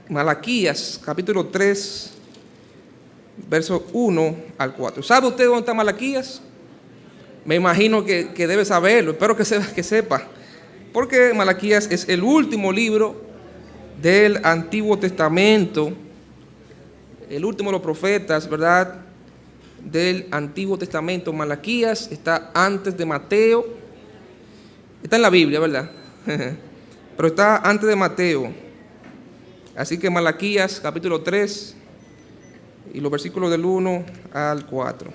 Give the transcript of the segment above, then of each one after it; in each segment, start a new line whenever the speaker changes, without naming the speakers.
Malaquías, capítulo 3, versos 1 al 4. ¿Sabe usted dónde está Malaquías? Me imagino que debe saberlo, espero que sepa. Porque Malaquías es el último libro del Antiguo Testamento, el último de los profetas, ¿verdad?, del Antiguo Testamento. Malaquías está antes de Mateo, está en la Biblia, ¿verdad? Pero está antes de Mateo. Así que Malaquías capítulo 3 y los versículos del 1 al 4.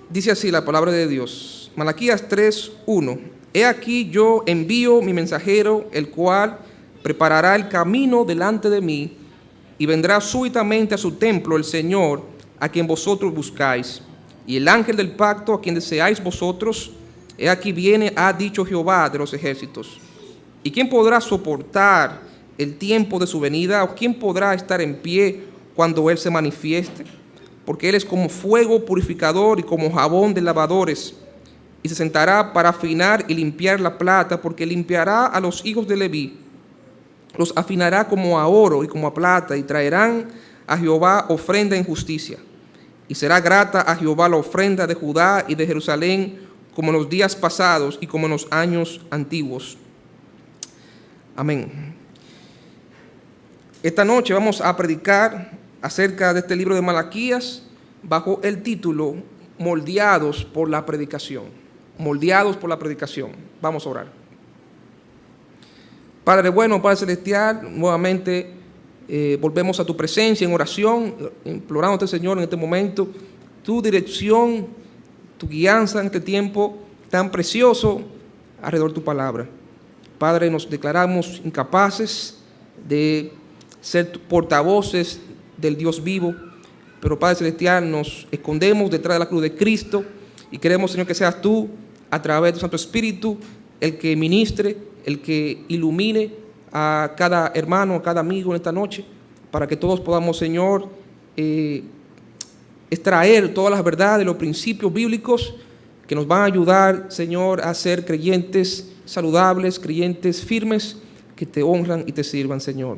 Dice así la palabra de Dios. Malaquías 3:1. He aquí yo envío mi mensajero, el cual preparará el camino delante de mí, y vendrá súbitamente a su templo el Señor, a quien vosotros buscáis. Y el ángel del pacto, a quien deseáis vosotros, he aquí viene, ha dicho Jehová de los ejércitos. ¿Y quién podrá soportar el tiempo de su venida? ¿O quién podrá estar en pie cuando Él se manifieste? Porque Él es como fuego purificador y como jabón de lavadores. Y se sentará para afinar y limpiar la plata, porque limpiará a los hijos de Leví. Los afinará como a oro y como a plata, y traerán a Jehová ofrenda en justicia. Y será grata a Jehová la ofrenda de Judá y de Jerusalén, como en los días pasados y como en los años antiguos. Amén. Esta noche vamos a predicar acerca de este libro de Malaquías bajo el título Moldeados por la predicación. Moldeados por la predicación. Vamos a orar. Padre bueno, Padre celestial, nuevamente volvemos a tu presencia en oración, implorándote, Señor, en este momento tu dirección, tu guianza en este tiempo tan precioso alrededor de tu palabra. Padre, nos declaramos incapaces de ser portavoces del Dios vivo, pero Padre celestial, nos escondemos detrás de la cruz de Cristo y queremos, Señor, que seas tú, a través de tu Santo Espíritu, el que ministre, el que ilumine a cada hermano, a cada amigo en esta noche, para que todos podamos, Señor, extraer todas las verdades, los principios bíblicos que nos van a ayudar, Señor, a ser creyentes saludables, creyentes firmes, que te honran y te sirvan, Señor.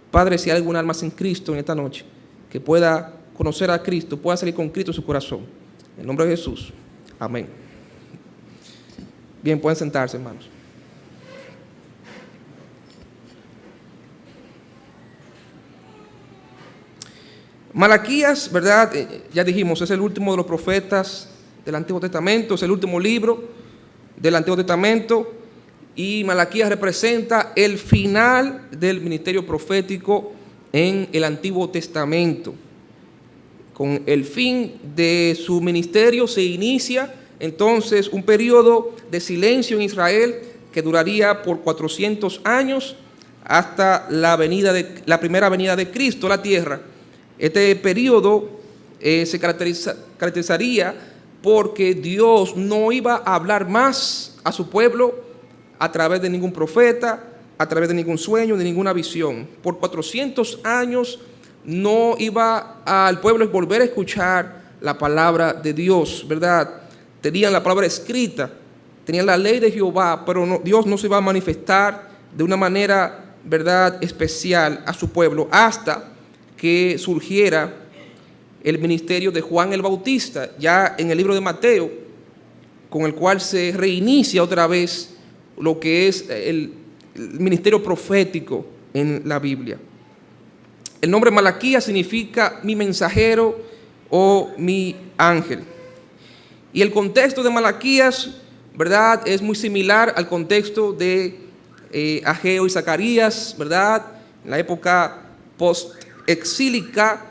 Padre, si hay algún alma sin Cristo en esta noche, que pueda conocer a Cristo, pueda salir con Cristo en su corazón. En el nombre de Jesús. Amén. Bien, pueden sentarse, hermanos. Malaquías, ¿verdad? Ya dijimos, es el último de los profetas del Antiguo Testamento, es el último libro del Antiguo Testamento, y Malaquías representa el final del ministerio profético en el Antiguo Testamento. Con el fin de su ministerio se inicia entonces un periodo de silencio en Israel que duraría por 400 años hasta la primera venida de Cristo a la tierra. Este periodo se caracterizaría porque Dios no iba a hablar más a su pueblo a través de ningún profeta, a través de ningún sueño, de ninguna visión. Por 400 años no iba al pueblo a volver a escuchar la palabra de Dios, ¿verdad? Tenían la palabra escrita, tenían la ley de Jehová, pero Dios no se iba a manifestar de una manera, ¿verdad?, especial a su pueblo hasta que surgiera el ministerio de Juan el Bautista, ya en el libro de Mateo, con el cual se reinicia otra vez lo que es el ministerio profético en la Biblia. El nombre Malaquías significa mi mensajero o mi ángel. Y el contexto de Malaquías, ¿verdad?, es muy similar al contexto de Ageo y Zacarías, ¿verdad?, en la época post-exílica.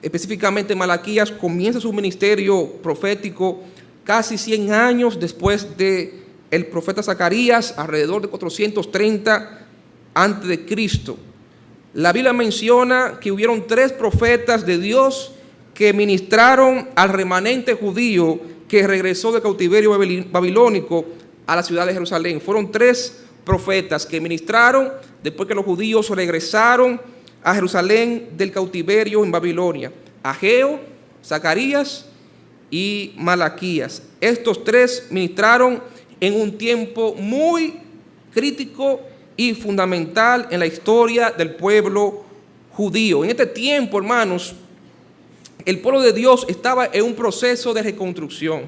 Específicamente Malaquías comienza su ministerio profético casi 100 años después de el profeta Zacarías, alrededor de 430 antes de Cristo. La Biblia menciona que hubieron 3 profetas de Dios que ministraron al remanente judío que regresó del cautiverio babilónico a la ciudad de Jerusalén. Fueron 3 profetas que ministraron después que los judíos regresaron a Jerusalén del cautiverio en Babilonia: Ageo, Zacarías y Malaquías. Estos tres ministraron en un tiempo muy crítico y fundamental en la historia del pueblo judío. En este tiempo, hermanos, el pueblo de Dios estaba en un proceso de reconstrucción.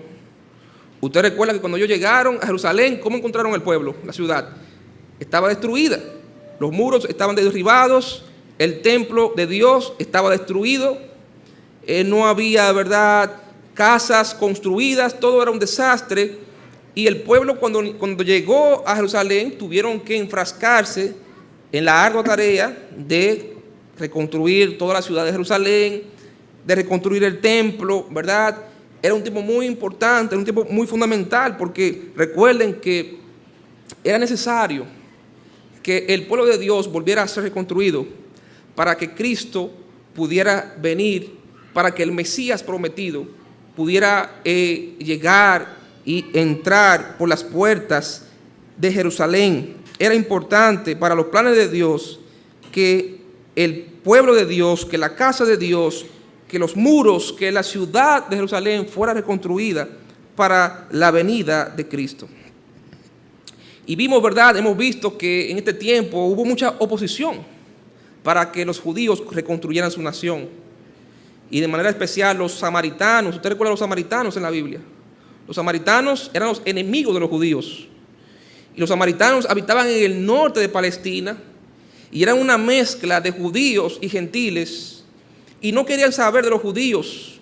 Usted recuerda que cuando ellos llegaron a Jerusalén, ¿cómo encontraron el pueblo, la ciudad? Estaba destruida. Los muros estaban derribados, el templo de Dios estaba destruido, no había, ¿verdad?, casas construidas, todo era un desastre. Y el pueblo cuando llegó a Jerusalén tuvieron que enfrascarse en la ardua tarea de reconstruir toda la ciudad de Jerusalén, de reconstruir el templo, ¿verdad? Era un tiempo muy importante, era un tiempo muy fundamental, porque recuerden que era necesario que el pueblo de Dios volviera a ser reconstruido para que Cristo pudiera venir, para que el Mesías prometido pudiera llegar y entrar por las puertas de Jerusalén. Era importante para los planes de Dios que el pueblo de Dios, que la casa de Dios, que los muros, que la ciudad de Jerusalén fuera reconstruida para la venida de Cristo. Y vimos, ¿verdad? Hemos visto que en este tiempo hubo mucha oposición para que los judíos reconstruyeran su nación. Y de manera especial los samaritanos. ¿Usted recuerda a los samaritanos en la Biblia? Los samaritanos eran los enemigos de los judíos. Y los samaritanos habitaban en el norte de Palestina y eran una mezcla de judíos y gentiles. Y no querían saber de los judíos.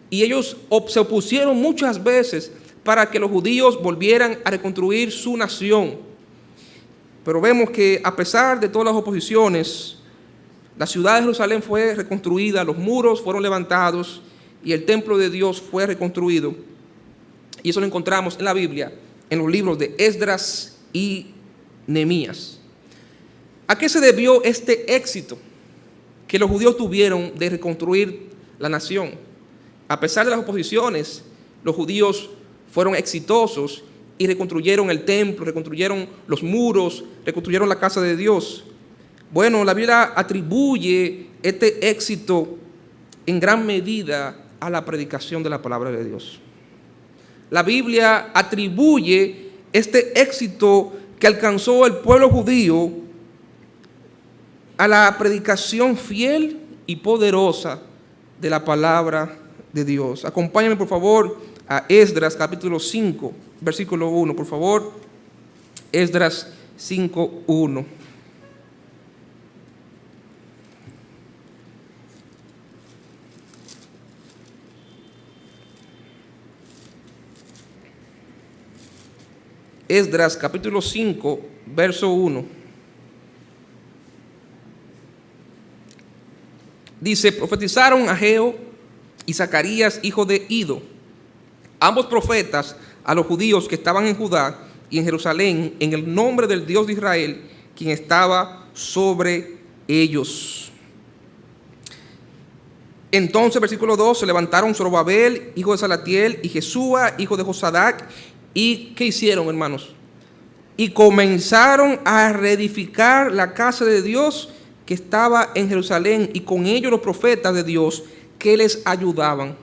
Y ellos se opusieron muchas veces para que los judíos volvieran a reconstruir su nación. Pero vemos que a pesar de todas las oposiciones, la ciudad de Jerusalén fue reconstruida, los muros fueron levantados y el templo de Dios fue reconstruido. Y eso lo encontramos en la Biblia, en los libros de Esdras y Nehemías. ¿A qué se debió este éxito que los judíos tuvieron de reconstruir la nación? A pesar de las oposiciones, los judíos fueron exitosos y reconstruyeron el templo, reconstruyeron los muros, reconstruyeron la casa de Dios. Bueno, la Biblia atribuye este éxito en gran medida a la predicación de la palabra de Dios. La Biblia atribuye este éxito que alcanzó el pueblo judío a la predicación fiel y poderosa de la palabra de Dios. Acompáñame, por favor, a Esdras capítulo 5, versículo 1, por favor. Esdras 5, 1. Esdras capítulo 5, verso 1. Dice: profetizaron Ageo y Zacarías, hijo de Ido, ambos profetas, a los judíos que estaban en Judá y en Jerusalén, en el nombre del Dios de Israel, quien estaba sobre ellos. Entonces, versículo 2, se levantaron Zorobabel, hijo de Salatiel, y Jesúa, hijo de Josadac. ¿Y qué hicieron, hermanos? Y comenzaron a reedificar la casa de Dios que estaba en Jerusalén, y con ellos los profetas de Dios que les ayudaban.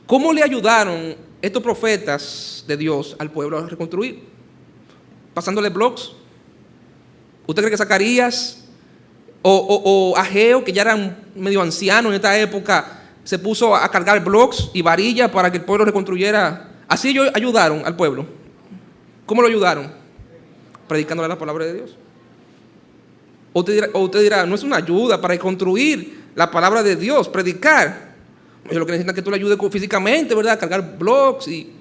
¿Cómo le ayudaron estos profetas de Dios al pueblo a reconstruir? Pasándole blogs. ¿Usted cree que Zacarías o Ageo, que ya eran medio ancianos en esta época, se puso a cargar blogs y varillas para que el pueblo reconstruyera? Así ellos ayudaron al pueblo. ¿Cómo lo ayudaron? Predicándole la palabra de Dios. O usted dirá, no es una ayuda para construir la palabra de Dios, predicar. Lo que necesitan es que tú le ayudes físicamente, ¿verdad? Cargar blogs y...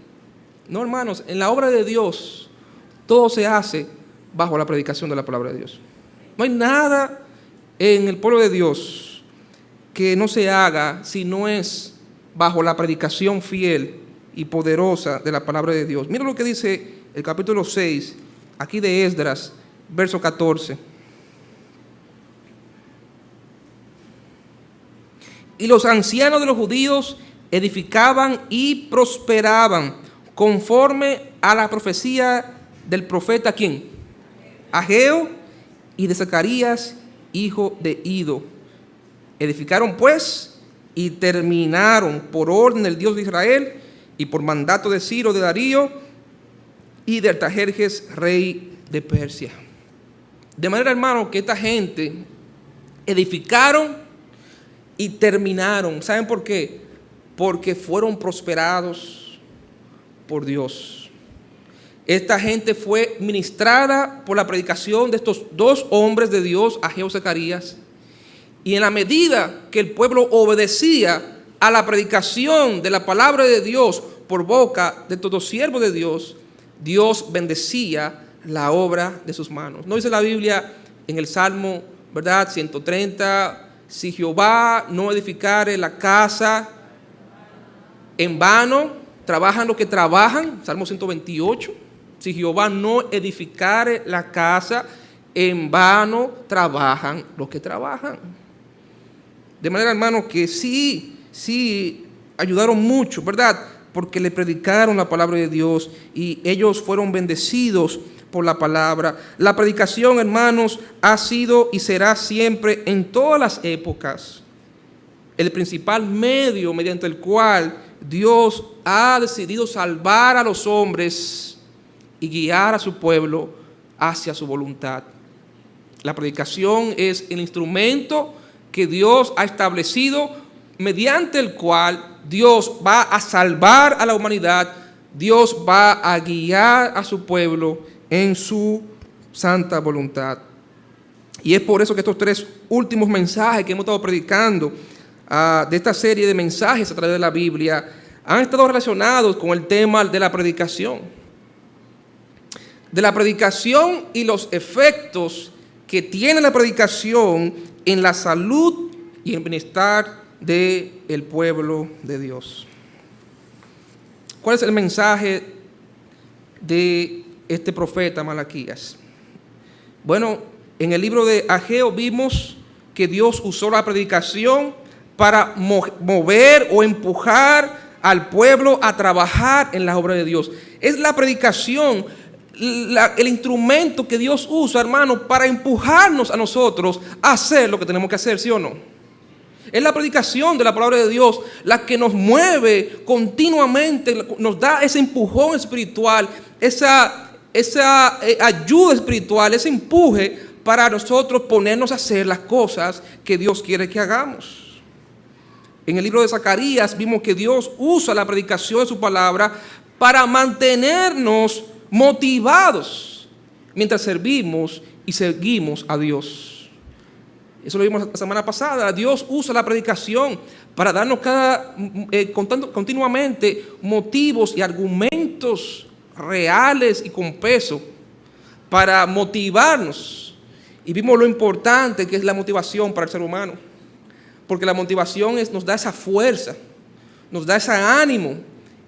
No, hermanos, en la obra de Dios todo se hace bajo la predicación de la palabra de Dios. No hay nada en el pueblo de Dios que no se haga si no es bajo la predicación fiel y poderosa de la palabra de Dios. Mira lo que dice el capítulo 6, aquí de Esdras, verso 14. Y los ancianos de los judíos edificaban y prosperaban conforme a la profecía del profeta, ¿quién? Ageo, y de Zacarías, hijo de Ido. Edificaron pues y terminaron por orden del Dios de Israel y por mandato de Ciro, de Darío y de Artajerjes, rey de Persia. De manera, hermano, que esta gente edificaron y terminaron. ¿Saben por qué? Porque fueron prosperados por Dios. Esta gente fue ministrada por la predicación de estos dos hombres de Dios, Ageo y Zacarías. Y en la medida que el pueblo obedecía a la predicación de la palabra de Dios por boca de todo siervo de Dios, Dios bendecía la obra de sus manos. ¿No dice la Biblia en el Salmo, verdad, 130, si Jehová no edificare la casa, en vano trabajan los que trabajan? Salmo 128, si Jehová no edificare la casa, en vano trabajan los que trabajan. De manera, hermano, que sí ayudaron mucho, ¿verdad? Porque le predicaron la palabra de Dios y ellos fueron bendecidos por la palabra. La predicación, hermanos, ha sido y será siempre en todas las épocas el principal medio mediante el cual Dios ha decidido salvar a los hombres y guiar a su pueblo hacia su voluntad. La predicación es el instrumento que Dios ha establecido mediante el cual Dios va a salvar a la humanidad, Dios va a guiar a su pueblo en su santa voluntad. Y es por eso que estos tres últimos mensajes que hemos estado predicando de esta serie de mensajes a través de la Biblia han estado relacionados con el tema de la predicación. De la predicación y los efectos que tiene la predicación en la salud y el bienestar del pueblo de Dios. ¿Cuál es el mensaje de este profeta Malaquías? Bueno, en el libro de Ageo vimos que Dios usó la predicación para mover o empujar al pueblo a trabajar en la obra de Dios. Es la predicación el instrumento que Dios usa, hermano, para empujarnos a nosotros a hacer lo que tenemos que hacer, ¿sí o no? Es la predicación de la palabra de Dios la que nos mueve continuamente, nos da ese empujón espiritual, esa ayuda espiritual, ese empuje para nosotros ponernos a hacer las cosas que Dios quiere que hagamos. En el libro de Zacarías vimos que Dios usa la predicación de su palabra para mantenernos motivados mientras servimos y seguimos a Dios. Eso lo vimos la semana pasada. Dios usa la predicación para darnos continuamente motivos y argumentos reales y con peso para motivarnos. Y vimos lo importante que es la motivación para el ser humano, porque la motivación nos da esa fuerza, nos da ese ánimo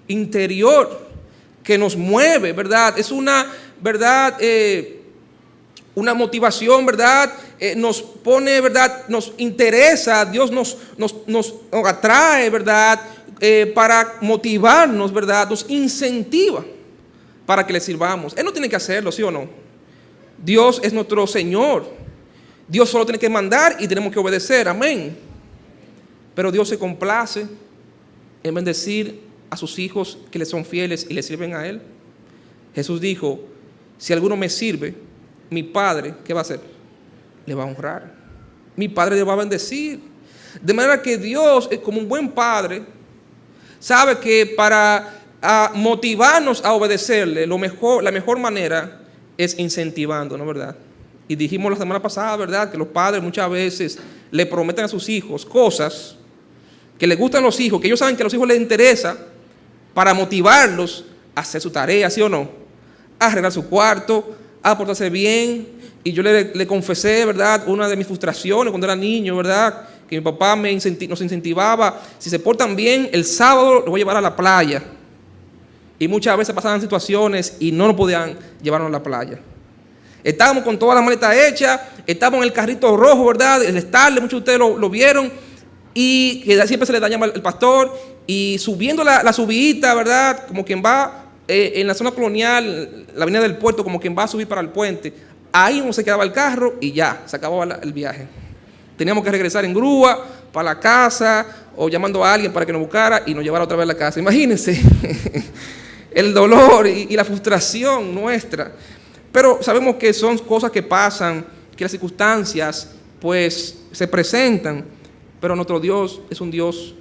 interior que nos mueve, ¿verdad? Es una, ¿verdad? Una motivación, ¿verdad? Nos pone, ¿verdad? Nos interesa, Dios nos atrae, ¿verdad? Para motivarnos, ¿verdad? Nos incentiva para que le sirvamos. Él no tiene que hacerlo, ¿sí o no? Dios es nuestro Señor. Dios solo tiene que mandar y tenemos que obedecer, amén. Pero Dios se complace en bendecir a sus hijos que le son fieles y le sirven a Él. Jesús dijo, si alguno me sirve, mi Padre, ¿qué va a hacer? Le va a honrar. Mi Padre le va a bendecir. De manera que Dios, como un buen Padre, sabe que para motivarnos a obedecerle, la mejor manera es incentivando, ¿no es verdad? Y dijimos la semana pasada, ¿verdad?, que los padres muchas veces le prometen a sus hijos cosas que les gustan a los hijos, que ellos saben que a los hijos les interesa, para motivarlos a hacer su tarea, ¿sí o no? A arreglar su cuarto, a portarse bien. Y yo le confesé, ¿verdad?, una de mis frustraciones cuando era niño, ¿verdad?, que mi papá nos incentivaba, si se portan bien, el sábado los voy a llevar a la playa. Y muchas veces pasaban situaciones y no nos podían llevarnos a la playa. Estábamos con toda la maleta hecha, estábamos en el carrito rojo, ¿verdad?, el Starlet, muchos de ustedes lo vieron, y que siempre se le dañaba el pastor, y subiendo la subidita, ¿verdad?, como quien va en la zona colonial, la avenida del puerto, como quien va a subir para el puente. Ahí uno se quedaba el carro y ya, se acababa el viaje. Teníamos que regresar en grúa para la casa, o llamando a alguien para que nos buscara y nos llevara otra vez a la casa. Imagínense el dolor y la frustración nuestra. Pero sabemos que son cosas que pasan, que las circunstancias pues se presentan, pero nuestro Dios es un Dios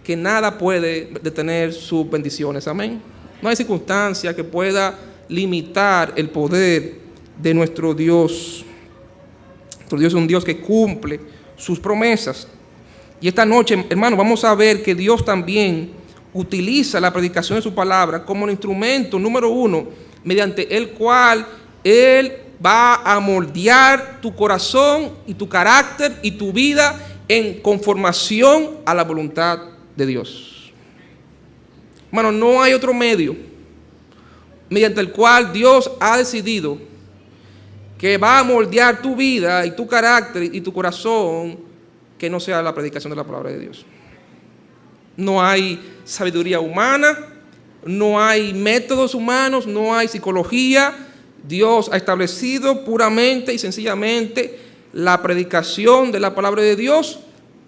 que nada puede detener sus bendiciones. Amén. No hay circunstancia que pueda limitar el poder de nuestro Dios. Nuestro Dios es un Dios que cumple sus promesas. Y esta noche, hermano, vamos a ver que Dios también utiliza la predicación de su palabra como el instrumento número uno, mediante el cual Él va a moldear tu corazón y tu carácter y tu vida en conformación a la voluntad de Dios. Hermano, no hay otro medio mediante el cual Dios ha decidido que va a moldear tu vida y tu carácter y tu corazón que no sea la predicación de la palabra de Dios. No hay sabiduría humana, no hay métodos humanos, no hay psicología. Dios ha establecido puramente y sencillamente la predicación de la palabra de Dios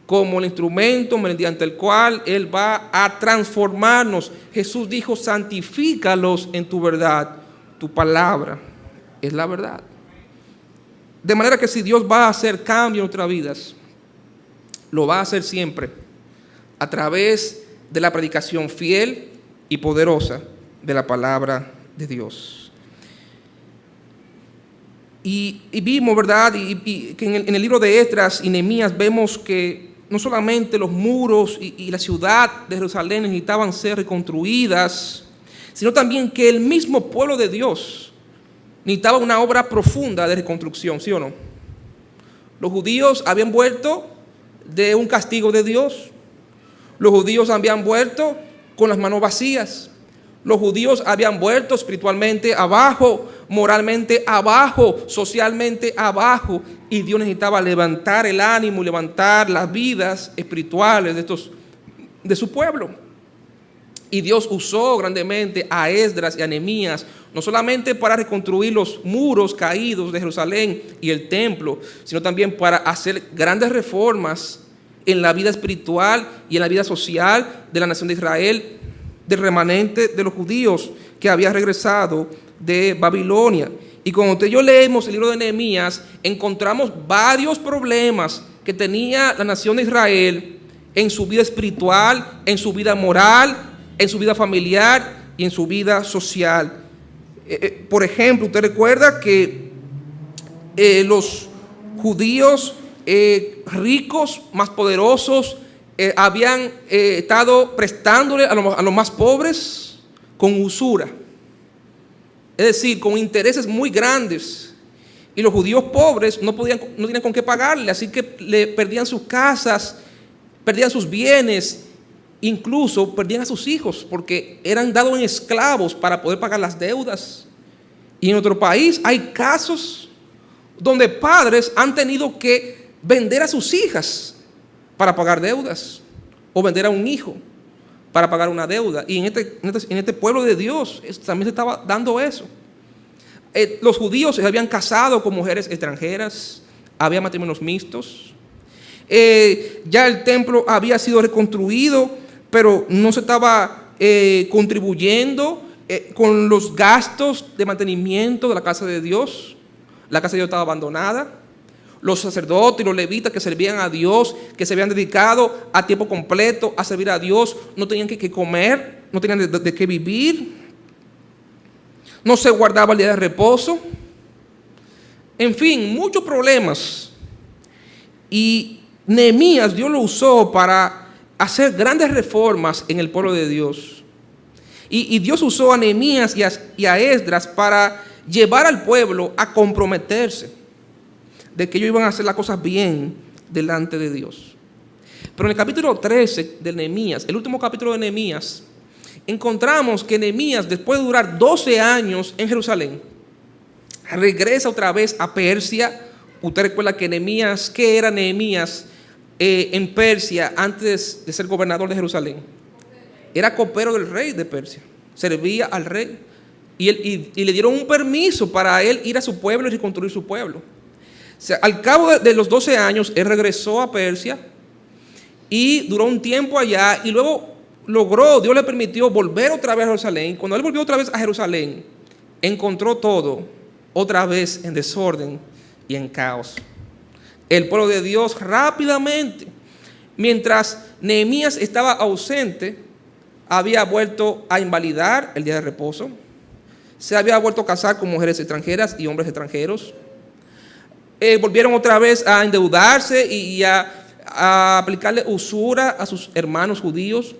como el instrumento mediante el cual Él va a transformarnos. Jesús dijo: santifícalos en tu verdad, tu palabra es la verdad. De manera que si Dios va a hacer cambio en nuestras vidas, lo va a hacer siempre a través de la predicación fiel y poderosa de la palabra de Dios. Y vimos, ¿verdad? Y que en el libro de Esdras y Nehemías vemos que no solamente los muros y la ciudad de Jerusalén necesitaban ser reconstruidas, sino también que el mismo pueblo de Dios necesitaba una obra profunda de reconstrucción, ¿sí o no? Los judíos habían vuelto de un castigo de Dios. Los judíos habían vuelto con las manos vacías. Los judíos habían vuelto espiritualmente abajo, moralmente abajo, socialmente abajo, y Dios necesitaba levantar el ánimo y levantar las vidas espirituales de su pueblo. Y Dios usó grandemente a Esdras y a Nehemías, no solamente para reconstruir los muros caídos de Jerusalén y el templo, sino también para hacer grandes reformas en la vida espiritual y en la vida social de la nación de Israel, del remanente de los judíos que había regresado de Babilonia. Y cuando yo leemos el libro de Nehemías, encontramos varios problemas que tenía la nación de Israel en su vida espiritual, en su vida moral, en su vida familiar y en su vida social. Por ejemplo, usted recuerda que los judíos ricos, más poderosos, habían estado prestándole a los más pobres con usura, es decir, con intereses muy grandes. Y los judíos pobres no tenían con qué pagarle, así que le perdían sus casas, perdían sus bienes, incluso perdían a sus hijos porque eran dados en esclavos para poder pagar las deudas. Y en nuestro país hay casos donde padres han tenido que vender a sus hijas para pagar deudas, o vender a un hijo para pagar una deuda. Y en este pueblo de Dios también se estaba dando eso. Los judíos se habían casado con mujeres extranjeras, había matrimonios mixtos. Ya el templo había sido reconstruido, pero no se estaba contribuyendo con los gastos de mantenimiento de la casa de Dios. La casa de Dios estaba abandonada. Los sacerdotes y los levitas que servían a Dios, que se habían dedicado a tiempo completo a servir a Dios, no tenían que comer, no tenían de qué vivir. No se guardaba el día de reposo. En fin, muchos problemas. Y Nehemías, Dios lo usó para hacer grandes reformas en el pueblo de Dios. Y Dios usó a Nehemías y a Esdras para llevar al pueblo a comprometerse de que ellos iban a hacer las cosas bien delante de Dios. Pero en el capítulo 13 de Nehemías, el último capítulo de Nehemías, encontramos que Nehemías, después de durar 12 años en Jerusalén, regresa otra vez a Persia. Usted recuerda que Nehemías, ¿qué era Nehemías en Persia antes de ser gobernador de Jerusalén? Era copero del rey de Persia, servía al rey. Y le dieron un permiso para él ir a su pueblo y reconstruir su pueblo. O sea, al cabo de los 12 años, él regresó a Persia y duró un tiempo allá y luego Dios le permitió volver otra vez a Jerusalén. Cuando él volvió otra vez a Jerusalén, encontró todo otra vez en desorden y en caos. El pueblo de Dios rápidamente, mientras Nehemías estaba ausente, había vuelto a invalidar el día de reposo, se había vuelto a casar con mujeres extranjeras y hombres extranjeros, volvieron otra vez a endeudarse y a aplicarle usura a sus hermanos judíos,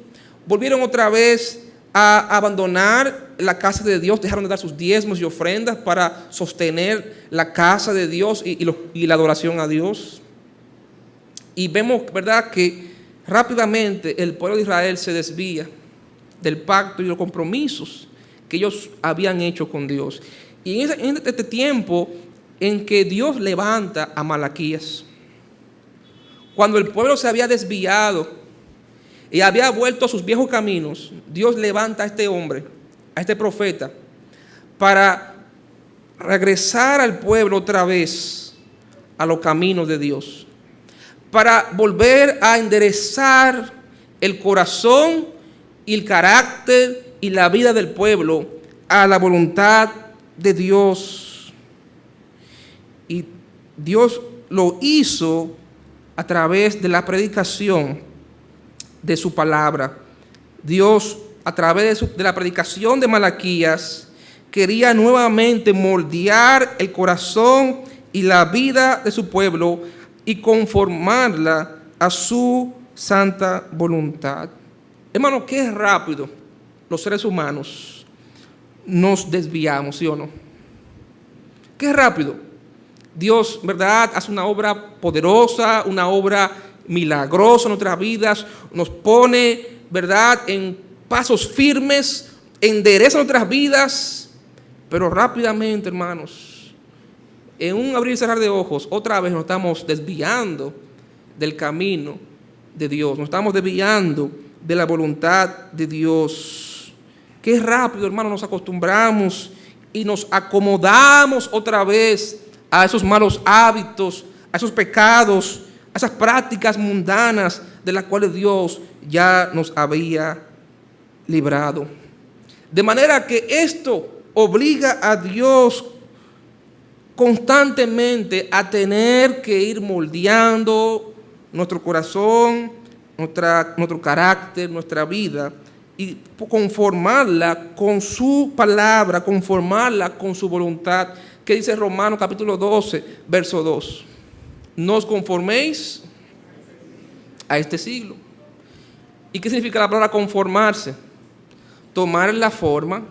volvieron otra vez a abandonar la casa de Dios, dejaron de dar sus diezmos y ofrendas para sostener la casa de Dios y la adoración a Dios. Y vemos, ¿verdad?, que rápidamente el pueblo de Israel se desvía del pacto y los compromisos que ellos habían hecho con Dios. Y en este tiempo en que Dios levanta a Malaquías, cuando el pueblo se había desviado y había vuelto a sus viejos caminos, Dios levanta a este hombre, a este profeta, para regresar al pueblo otra vez a los caminos de Dios, para volver a enderezar el corazón y el carácter y la vida del pueblo a la voluntad de Dios. Y Dios lo hizo a través de la predicación de su palabra. Dios, a través de la predicación de Malaquías, quería nuevamente moldear el corazón y la vida de su pueblo y conformarla a su santa voluntad. Hermano, qué rápido los seres humanos nos desviamos, ¿sí o no? Qué rápido. Dios, ¿verdad?, hace una obra poderosa, una obra milagrosa en nuestras vidas, nos pone, ¿verdad?, en pasos firmes, endereza nuestras vidas, pero rápidamente, hermanos, en un abrir y cerrar de ojos, otra vez nos estamos desviando del camino de Dios, nos estamos desviando de la voluntad de Dios. Qué rápido, hermanos, nos acostumbramos y nos acomodamos otra vez a esos malos hábitos, a esos pecados, a esas prácticas mundanas de las cuales Dios ya nos había librado. De manera que esto obliga a Dios constantemente a tener que ir moldeando nuestro corazón, nuestro carácter, nuestra vida, y conformarla con su palabra, conformarla con su voluntad. ¿Qué dice Romanos capítulo 12, verso 2? No os conforméis a este siglo. ¿Y qué significa la palabra conformarse? Tomar la forma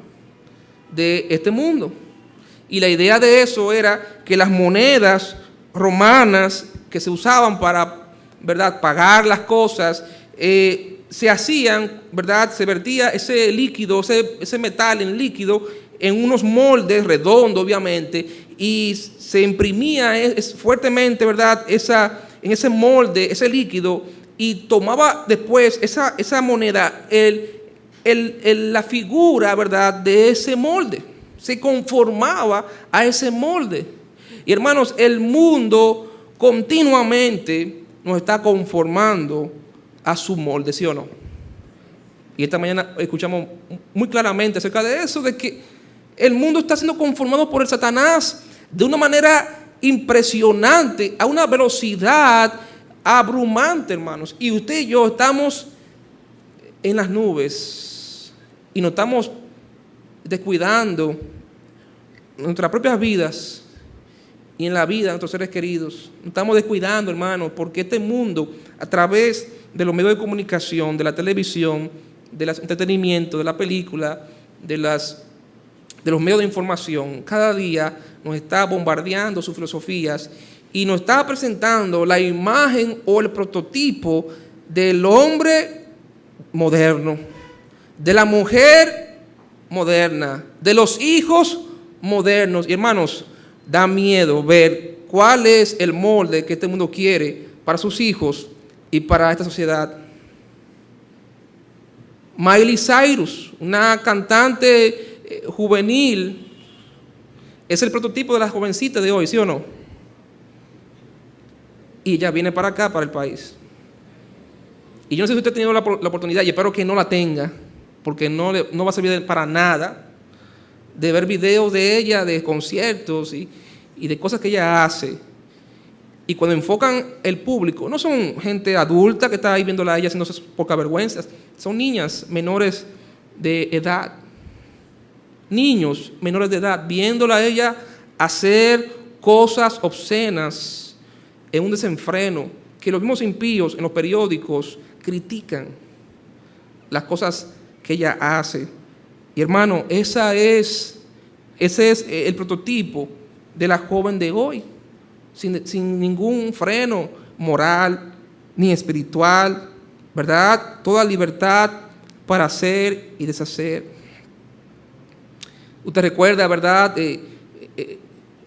de este mundo. Y la idea de eso era que las monedas romanas que se usaban para, ¿verdad?, pagar las cosas, se hacían, ¿verdad?, se vertía ese líquido, ese metal en líquido, en unos moldes redondos, obviamente, y se imprimía fuertemente, ¿verdad?, en ese molde, ese líquido, y tomaba después esa moneda, la figura, ¿verdad?, de ese molde. Se conformaba a ese molde. Y hermanos, el mundo continuamente nos está conformando a su molde, ¿sí o no? Y esta mañana escuchamos muy claramente acerca de eso, de que el mundo está siendo conformado por el Satanás de una manera impresionante, a una velocidad abrumante, hermanos. Y usted y yo estamos en las nubes y nos estamos descuidando nuestras propias vidas y en la vida de nuestros seres queridos. Nos estamos descuidando, hermanos, porque este mundo, a través de los medios de comunicación, de la televisión, del entretenimiento, de la película, de los medios de información, cada día nos está bombardeando sus filosofías y nos está presentando la imagen o el prototipo del hombre moderno, de la mujer moderna, de los hijos modernos. Y hermanos, da miedo ver cuál es el molde que este mundo quiere para sus hijos y para esta sociedad. Miley Cyrus, una cantante juvenil, es el prototipo de la jovencita de hoy, ¿sí o no? Y ella viene para acá, para el país. Y yo no sé si usted ha tenido la oportunidad, y espero que no la tenga, porque no va a servir para nada, de ver videos de ella, de conciertos y de cosas que ella hace. Y cuando enfocan el público, no son gente adulta que está ahí viéndola a ella haciendo esas pocas vergüenzas, son niñas menores de edad. Niños menores de edad, viéndola a ella hacer cosas obscenas en un desenfreno, que los mismos impíos en los periódicos critican las cosas que ella hace. Y hermano, ese es el prototipo de la joven de hoy, sin ningún freno moral ni espiritual, ¿verdad? Toda libertad para hacer y deshacer. Usted recuerda, ¿verdad?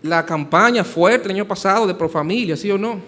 La campaña fuerte el año pasado de Profamilia, ¿sí o no?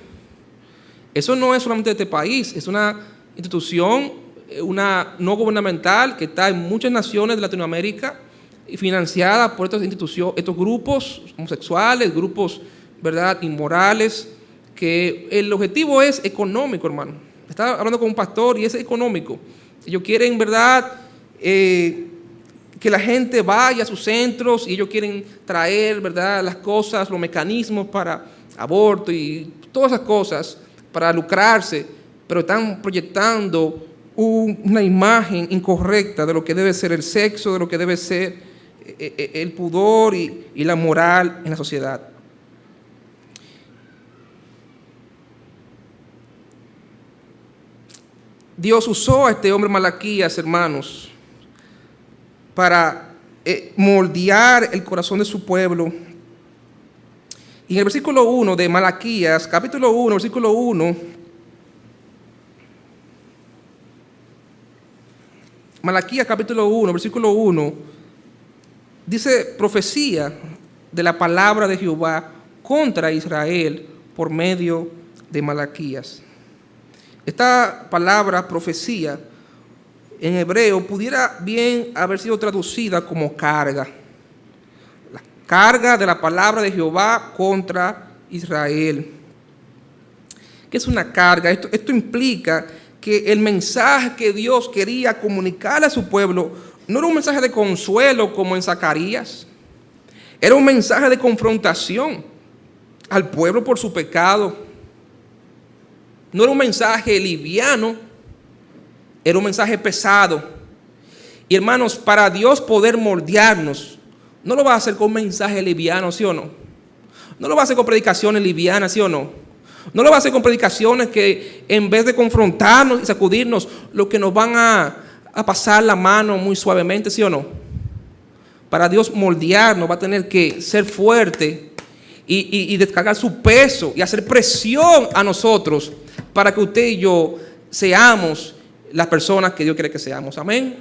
Eso no es solamente de este país, es una institución, una no gubernamental que está en muchas naciones de Latinoamérica y financiada por estas instituciones, estos grupos homosexuales, grupos, ¿verdad?, inmorales, que el objetivo es económico, hermano. Estaba hablando con un pastor y es económico. Ellos quieren, ¿verdad?, que la gente vaya a sus centros y ellos quieren traer, ¿verdad?, las cosas, los mecanismos para aborto y todas esas cosas para lucrarse, pero están proyectando una imagen incorrecta de lo que debe ser el sexo, de lo que debe ser el pudor y la moral en la sociedad. Dios usó a este hombre Malaquías, hermanos, para moldear el corazón de su pueblo. Y en el versículo 1 de Malaquías, capítulo 1, versículo 1, Malaquías capítulo 1, versículo 1, dice profecía de la palabra de Jehová contra Israel por medio de Malaquías. Esta palabra profecía en hebreo pudiera bien haber sido traducida como carga. La carga de la palabra de Jehová contra Israel. ¿Qué es una carga? Esto implica que el mensaje que Dios quería comunicar a su pueblo no era un mensaje de consuelo como en Zacarías. Era un mensaje de confrontación al pueblo por su pecado. No era un mensaje liviano, era un mensaje pesado. Y hermanos, para Dios poder moldearnos, no lo va a hacer con un mensaje liviano, ¿sí o no? No lo va a hacer con predicaciones livianas, ¿sí o no? No lo va a hacer con predicaciones que en vez de confrontarnos y sacudirnos, lo que nos van a pasar la mano muy suavemente, ¿sí o no? Para Dios moldearnos va a tener que ser fuerte y descargar su peso y hacer presión a nosotros para que usted y yo seamos las personas que Dios quiere que seamos. Amén.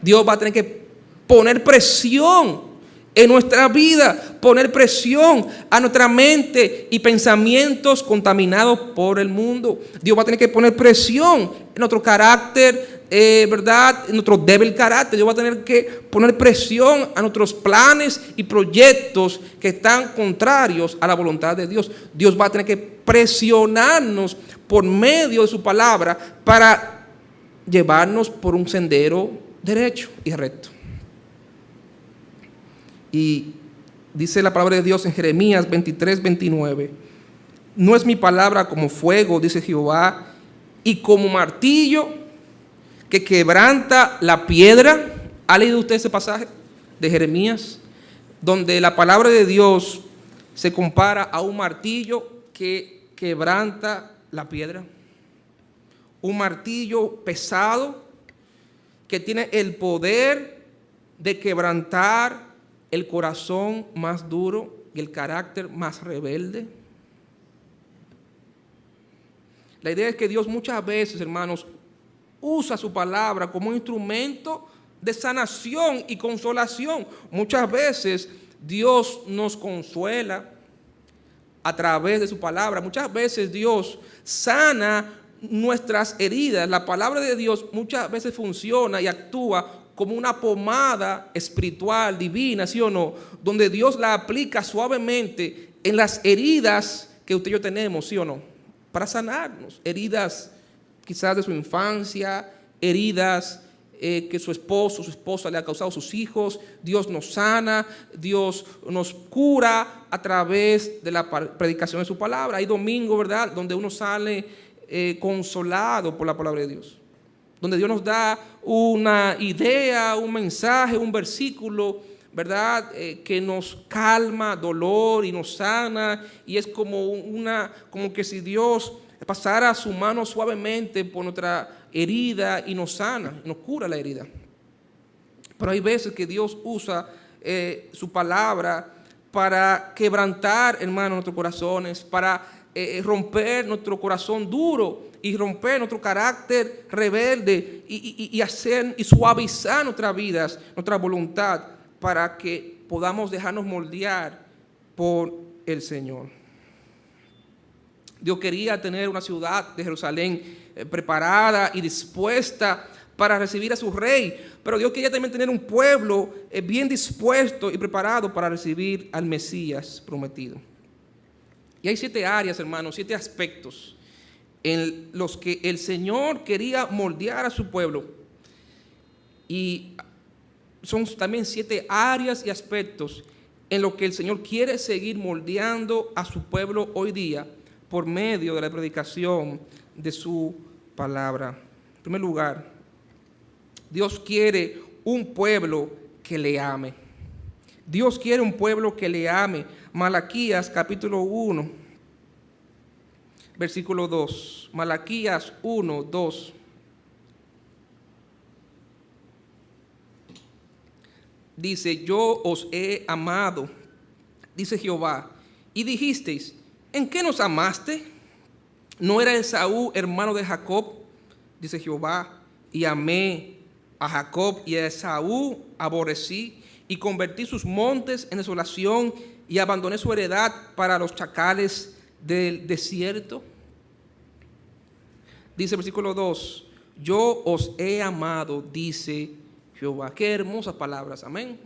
Dios va a tener que poner presión en nuestra vida, poner presión a nuestra mente y pensamientos contaminados por el mundo. Dios va a tener que poner presión en nuestro carácter, ¿verdad? En nuestro débil carácter. Dios va a tener que poner presión a nuestros planes y proyectos que están contrarios a la voluntad de Dios. Dios va a tener que presionarnos por medio de su palabra para llevarnos por un sendero derecho y recto. Y dice la palabra de Dios en Jeremías 23, 29. No es mi palabra como fuego, dice Jehová, y como martillo que quebranta la piedra. ¿Ha leído usted ese pasaje de Jeremías? Donde la palabra de Dios se compara a un martillo que quebranta la piedra. Un martillo pesado que tiene el poder de quebrantar el corazón más duro y el carácter más rebelde. La idea es que Dios muchas veces, hermanos, usa su palabra como un instrumento de sanación y consolación. Muchas veces Dios nos consuela a través de su palabra. Muchas veces Dios sana nuestras heridas. La palabra de Dios muchas veces funciona y actúa como una pomada espiritual, divina, ¿sí o no? Donde Dios la aplica suavemente en las heridas que usted y yo tenemos, ¿sí o no? Para sanarnos, heridas quizás de su infancia, heridas que su esposo, su esposa le ha causado a sus hijos. Dios nos sana, Dios nos cura a través de la predicación de su palabra. Hay domingos, ¿verdad?, donde uno sale consolado por la palabra de Dios, donde Dios nos da una idea, un mensaje, un versículo, ¿verdad?, que nos calma dolor y nos sana, y es como que si Dios pasara su mano suavemente por nuestra herida y nos sana, nos cura la herida. Pero hay veces que Dios usa su palabra para quebrantar, hermanos, nuestros corazones, para romper nuestro corazón duro y romper nuestro carácter rebelde y suavizar nuestras vidas, nuestra voluntad, para que podamos dejarnos moldear por el Señor. Dios quería tener una ciudad de Jerusalén preparada y dispuesta para recibir a su rey, pero Dios quería también tener un pueblo bien dispuesto y preparado para recibir al Mesías prometido. Y hay 7 áreas, hermanos, 7 aspectos en los que el Señor quería moldear a su pueblo. Y son también 7 áreas y aspectos en los que el Señor quiere seguir moldeando a su pueblo hoy día por medio de la predicación de su palabra. En primer lugar, Dios quiere un pueblo que le ame. Dios quiere un pueblo que le ame. Malaquías capítulo 1, versículo 2. Malaquías 1, 2. Dice: yo os he amado, dice Jehová, y dijisteis: ¿en qué nos amaste? ¿No era Esaú hermano de Jacob? Dice Jehová, y amé a Jacob y a Esaú aborrecí, y convertí sus montes en desolación, y abandoné su heredad para los chacales del desierto. Dice el versículo 2, yo os he amado, dice Jehová. Qué hermosas palabras, amén.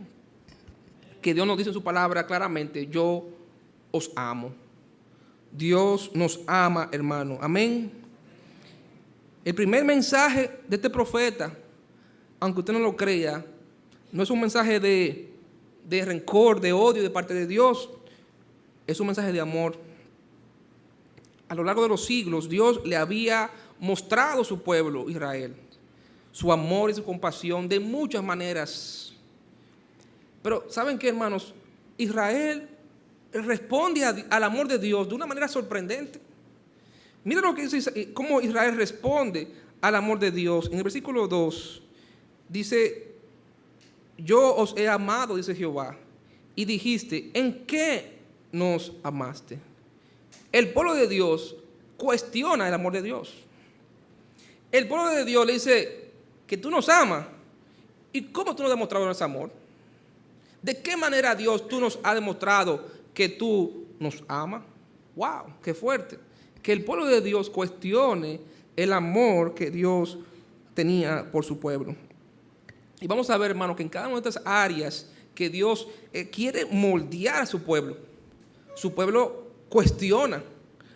Que Dios nos dice en su palabra claramente: yo os amo. Dios nos ama, hermano, amén. El primer mensaje de este profeta, aunque usted no lo crea, no es un mensaje de rencor, de odio de parte de Dios, es un mensaje de amor. A lo largo de los siglos, Dios le había mostrado a su pueblo Israel su amor y su compasión de muchas maneras. Pero ¿saben qué, hermanos? Israel responde al amor de Dios de una manera sorprendente. Mira lo que dice, cómo Israel responde al amor de Dios. En el versículo 2 dice: yo os he amado, dice Jehová, y dijiste: ¿en qué nos amaste? El pueblo de Dios cuestiona el amor de Dios. El pueblo de Dios le dice que tú nos amas. ¿Y cómo tú nos has demostrado ese amor? ¿De qué manera, Dios, tú nos has demostrado que tú nos amas? ¡Wow! ¡Qué fuerte! Que el pueblo de Dios cuestione el amor que Dios tenía por su pueblo. Y vamos a ver, hermano, que en cada una de estas áreas que Dios quiere moldear a su pueblo cuestiona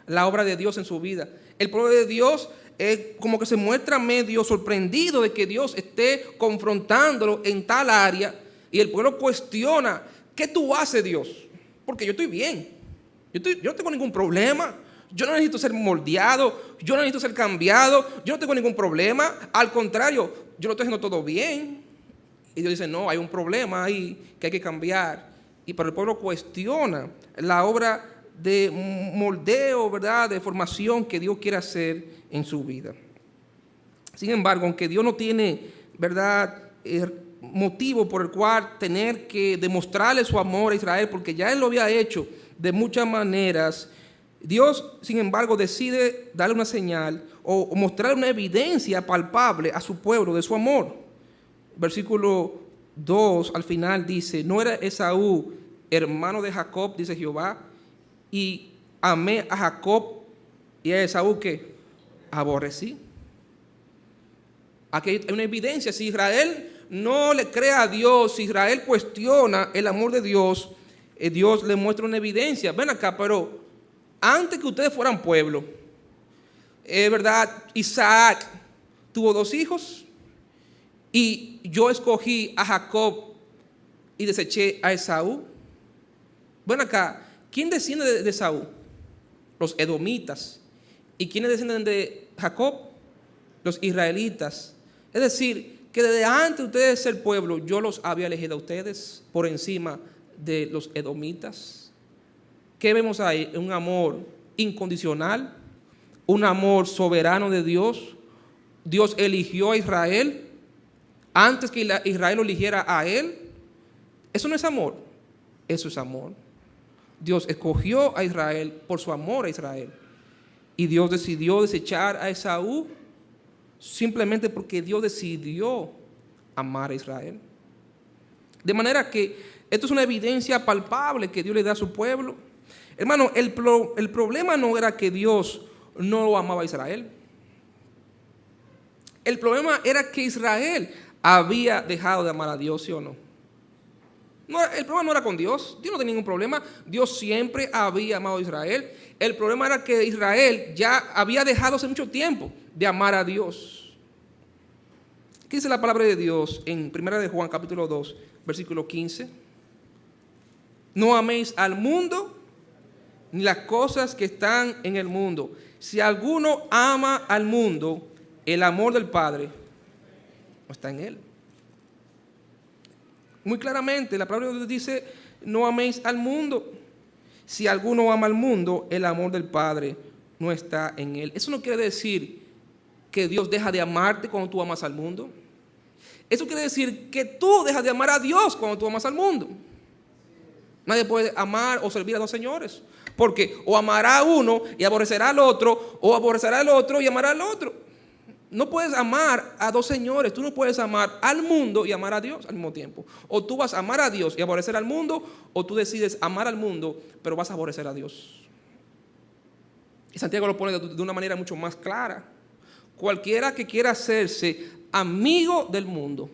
la obra de Dios en su vida. El pueblo de Dios como que se muestra medio sorprendido de que Dios esté confrontándolo en tal área, y el pueblo cuestiona: ¿qué tú haces, Dios? Porque yo estoy bien, yo no tengo ningún problema, yo no necesito ser moldeado, yo no necesito ser cambiado, yo no tengo ningún problema, al contrario, yo lo estoy haciendo todo bien. Y Dios dice: no, hay un problema ahí que hay que cambiar. Pero el pueblo cuestiona la obra de moldeo, ¿verdad?, de formación que Dios quiere hacer en su vida. Sin embargo, aunque Dios no tiene, ¿verdad?, motivo por el cual tener que demostrarle su amor a Israel, porque ya Él lo había hecho de muchas maneras, Dios, sin embargo, decide darle una señal o mostrar una evidencia palpable a su pueblo de su amor. Versículo 2 al final dice: ¿no era Esaú hermano de Jacob, dice Jehová, y amé a Jacob y a Esaú que aborrecí? Aquí hay una evidencia. Si Israel no le cree a Dios, si Israel cuestiona el amor de Dios, Dios le muestra una evidencia. Ven acá, pero antes que ustedes fueran pueblo, ¿verdad? Isaac tuvo 2 hijos y yo escogí a Jacob y deseché a Esaú. Bueno, acá, ¿quién desciende de Esaú? Los edomitas. ¿Y quiénes descienden de Jacob? Los israelitas. Es decir, que desde antes de ustedes ser pueblo, yo los había elegido a ustedes por encima de los edomitas. ¿Qué vemos ahí? Un amor incondicional, un amor soberano de Dios. Dios eligió a Israel antes que Israel lo eligiera a él. Eso no es amor, eso es amor. Dios escogió a Israel por su amor a Israel. Y Dios decidió desechar a Esaú simplemente porque Dios decidió amar a Israel. De manera que esto es una evidencia palpable que Dios le da a su pueblo. Hermano, el problema no era que Dios no amaba a Israel. El problema era que Israel había dejado de amar a Dios, ¿sí o no? No, el problema no era con Dios. Dios no tenía ningún problema. Dios siempre había amado a Israel. El problema era que Israel ya había dejado hace mucho tiempo de amar a Dios. ¿Qué dice la palabra de Dios en 1 de Juan capítulo 2, versículo 15? No améis al mundo ni las cosas que están en el mundo. Si alguno ama al mundo, el amor del Padre no está en él. Muy claramente, la palabra de Dios dice, no améis al mundo. Si alguno ama al mundo, el amor del Padre no está en él. Eso no quiere decir que Dios deja de amarte cuando tú amas al mundo. Eso quiere decir que tú dejas de amar a Dios cuando tú amas al mundo. Nadie puede amar o servir a 2 señores. Porque o amará a uno y aborrecerá al otro, o aborrecerá al otro y amará al otro. No puedes amar a 2 señores. Tú no puedes amar al mundo y amar a Dios al mismo tiempo. O tú vas a amar a Dios y aborrecer al mundo, o tú decides amar al mundo, pero vas a aborrecer a Dios. Y Santiago lo pone de una manera mucho más clara. Cualquiera que quiera hacerse amigo del mundo,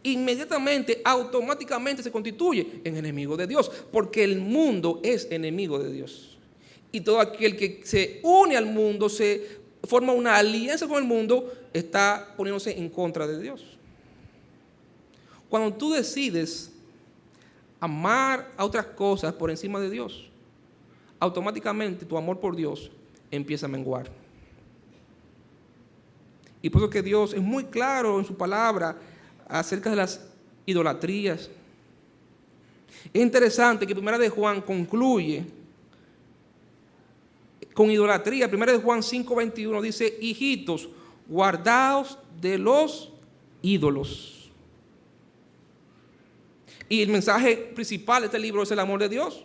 inmediatamente, automáticamente se constituye en enemigo de Dios, porque el mundo es enemigo de Dios. Y todo aquel que se une al mundo, se forma una alianza con el mundo, está poniéndose en contra de Dios. Cuando tú decides amar a otras cosas por encima de Dios, automáticamente tu amor por Dios empieza a menguar. Y por eso que Dios es muy claro en su palabra acerca de las idolatrías. Es interesante que 1 de Juan concluye con idolatría. 1 de Juan 5:21 dice, hijitos, guardaos de los ídolos. Y el mensaje principal de este libro es el amor de Dios.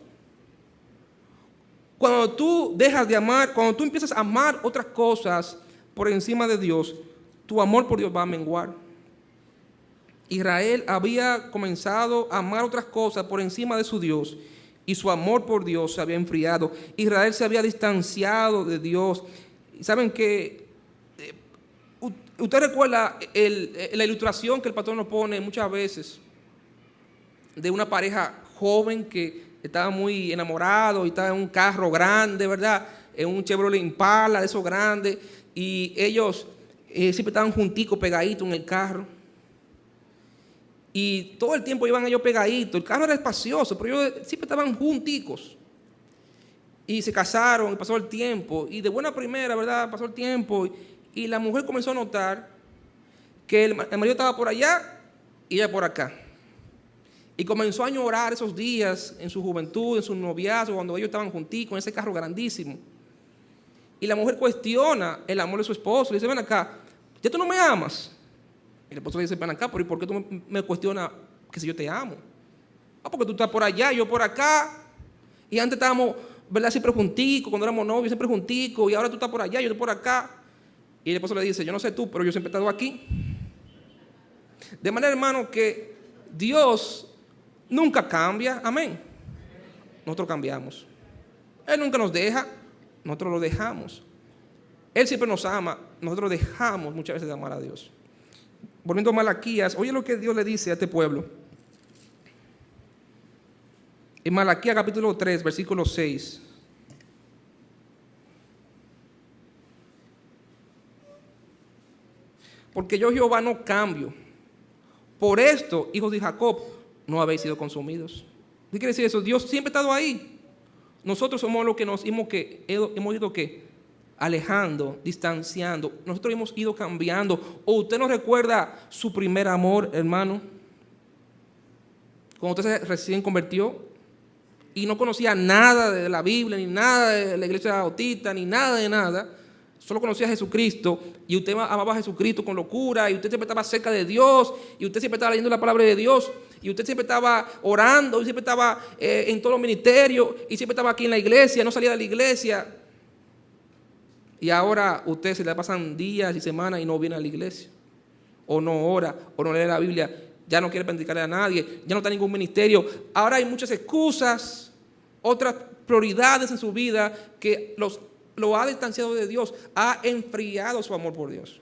Cuando tú dejas de amar, cuando tú empiezas a amar otras cosas por encima de Dios, tu amor por Dios va a menguar. Israel había comenzado a amar otras cosas por encima de su Dios y su amor por Dios se había enfriado. Israel se había distanciado de Dios. ¿Saben qué? Usted recuerda la ilustración que el pastor nos pone muchas veces de una pareja joven que estaba muy enamorado y estaba en un carro grande, ¿verdad? En un Chevrolet Impala de esos grandes, y ellos siempre estaban junticos, pegaditos en el carro. Y todo el tiempo iban ellos pegaditos. El carro era espacioso, pero ellos siempre estaban junticos. Y se casaron, y pasó el tiempo. Y de buena primera, ¿verdad? Pasó el tiempo. Y la mujer comenzó a notar que el marido estaba por allá y ella por acá. Y comenzó a añorar esos días en su juventud, en su noviazgo, cuando ellos estaban junticos en ese carro grandísimo. Y la mujer cuestiona el amor de su esposo. Le dice, ven acá, ¿ya tú no me amas? Y el esposo le dice, ven acá, pero ¿y por qué tú me cuestionas que si yo te amo? Ah, porque tú estás por allá, yo por acá. Y antes estábamos, ¿verdad? Siempre junticos, cuando éramos novios, siempre junticos. Y ahora tú estás por allá, yo estoy por acá. Y el esposo le dice, yo no sé tú, pero yo siempre he estado aquí. De manera, hermano, que Dios nunca cambia. Amén. Nosotros cambiamos. Él nunca nos deja, nosotros lo dejamos. Él siempre nos ama, nosotros dejamos muchas veces de amar a Dios. Volviendo a Malaquías, oye lo que Dios le dice a este pueblo. En Malaquías capítulo 3, versículo 6. Porque yo, Jehová, no cambio. Por esto, hijos de Jacob, no habéis sido consumidos. ¿Qué quiere decir eso? Dios siempre ha estado ahí. Nosotros somos los que nos hemos ido ¿qué? Alejando, distanciando. Nosotros hemos ido cambiando. ¿O usted no recuerda su primer amor, hermano? Cuando usted se recién convirtió y no conocía nada de la Biblia, ni nada de la iglesia bautista, ni nada de nada. Solo conocía a Jesucristo y usted amaba a Jesucristo con locura y usted siempre estaba cerca de Dios y usted siempre estaba leyendo la palabra de Dios y usted siempre estaba orando y siempre estaba en todos los ministerios y siempre estaba aquí en la iglesia, no salía de la iglesia. Y ahora usted se le pasan días y semanas y no viene a la iglesia, o no ora, o no lee la Biblia, ya no quiere predicarle a nadie, ya no está en ningún ministerio. Ahora hay muchas excusas, otras prioridades en su vida que lo ha distanciado de Dios, ha enfriado su amor por Dios.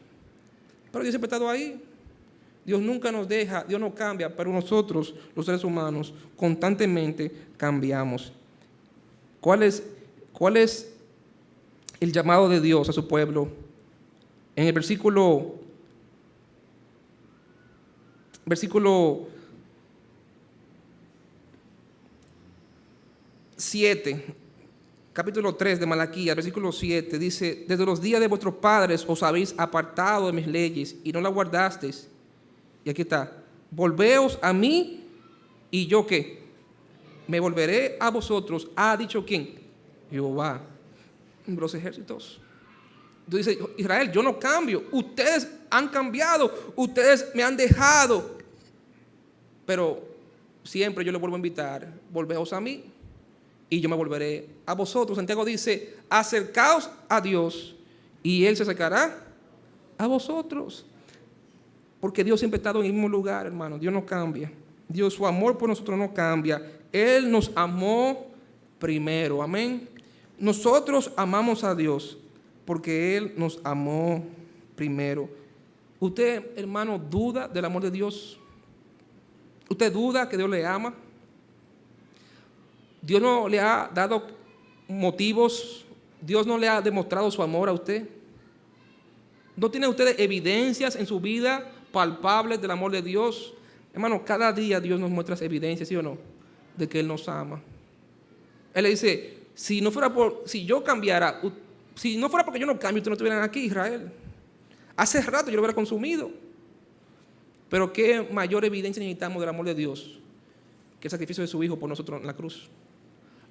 Pero Dios siempre ha estado ahí. Dios nunca nos deja, Dios no cambia, pero nosotros, los seres humanos, constantemente cambiamos. ¿Cuál es el llamado de Dios a su pueblo? En el versículo 7, capítulo 3 de Malaquías, versículo 7, dice: desde los días de vuestros padres os habéis apartado de mis leyes y no las guardasteis. Y aquí está: volveos a mí y yo ¿qué? Me volveré a vosotros, ha dicho ¿quién? Jehová de los ejércitos. Entonces dice Israel: yo no cambio, ustedes han cambiado, ustedes me han dejado, pero siempre yo les vuelvo a invitar: volveos a mí y yo me volveré a vosotros. Santiago dice: acercaos a Dios y Él se acercará a vosotros. Porque Dios siempre ha estado en el mismo lugar, hermano. Dios no cambia. Dios, su amor por nosotros no cambia. Él nos amó primero, amén. Nosotros amamos a Dios porque Él nos amó primero. ¿Usted, hermano, duda del amor de Dios? ¿Usted duda que Dios le ama? ¿Dios no le ha dado motivos? ¿Dios no le ha demostrado su amor a usted? ¿No tiene usted evidencias en su vida palpables del amor de Dios? Hermano, cada día Dios nos muestra evidencias, ¿sí o no?, de que Él nos ama. Él le dice: si no fuera porque yo no cambio, ustedes no estuvieran aquí, Israel. Hace rato yo lo hubiera consumido. Pero qué mayor evidencia necesitamos del amor de Dios que el sacrificio de su Hijo por nosotros en la cruz.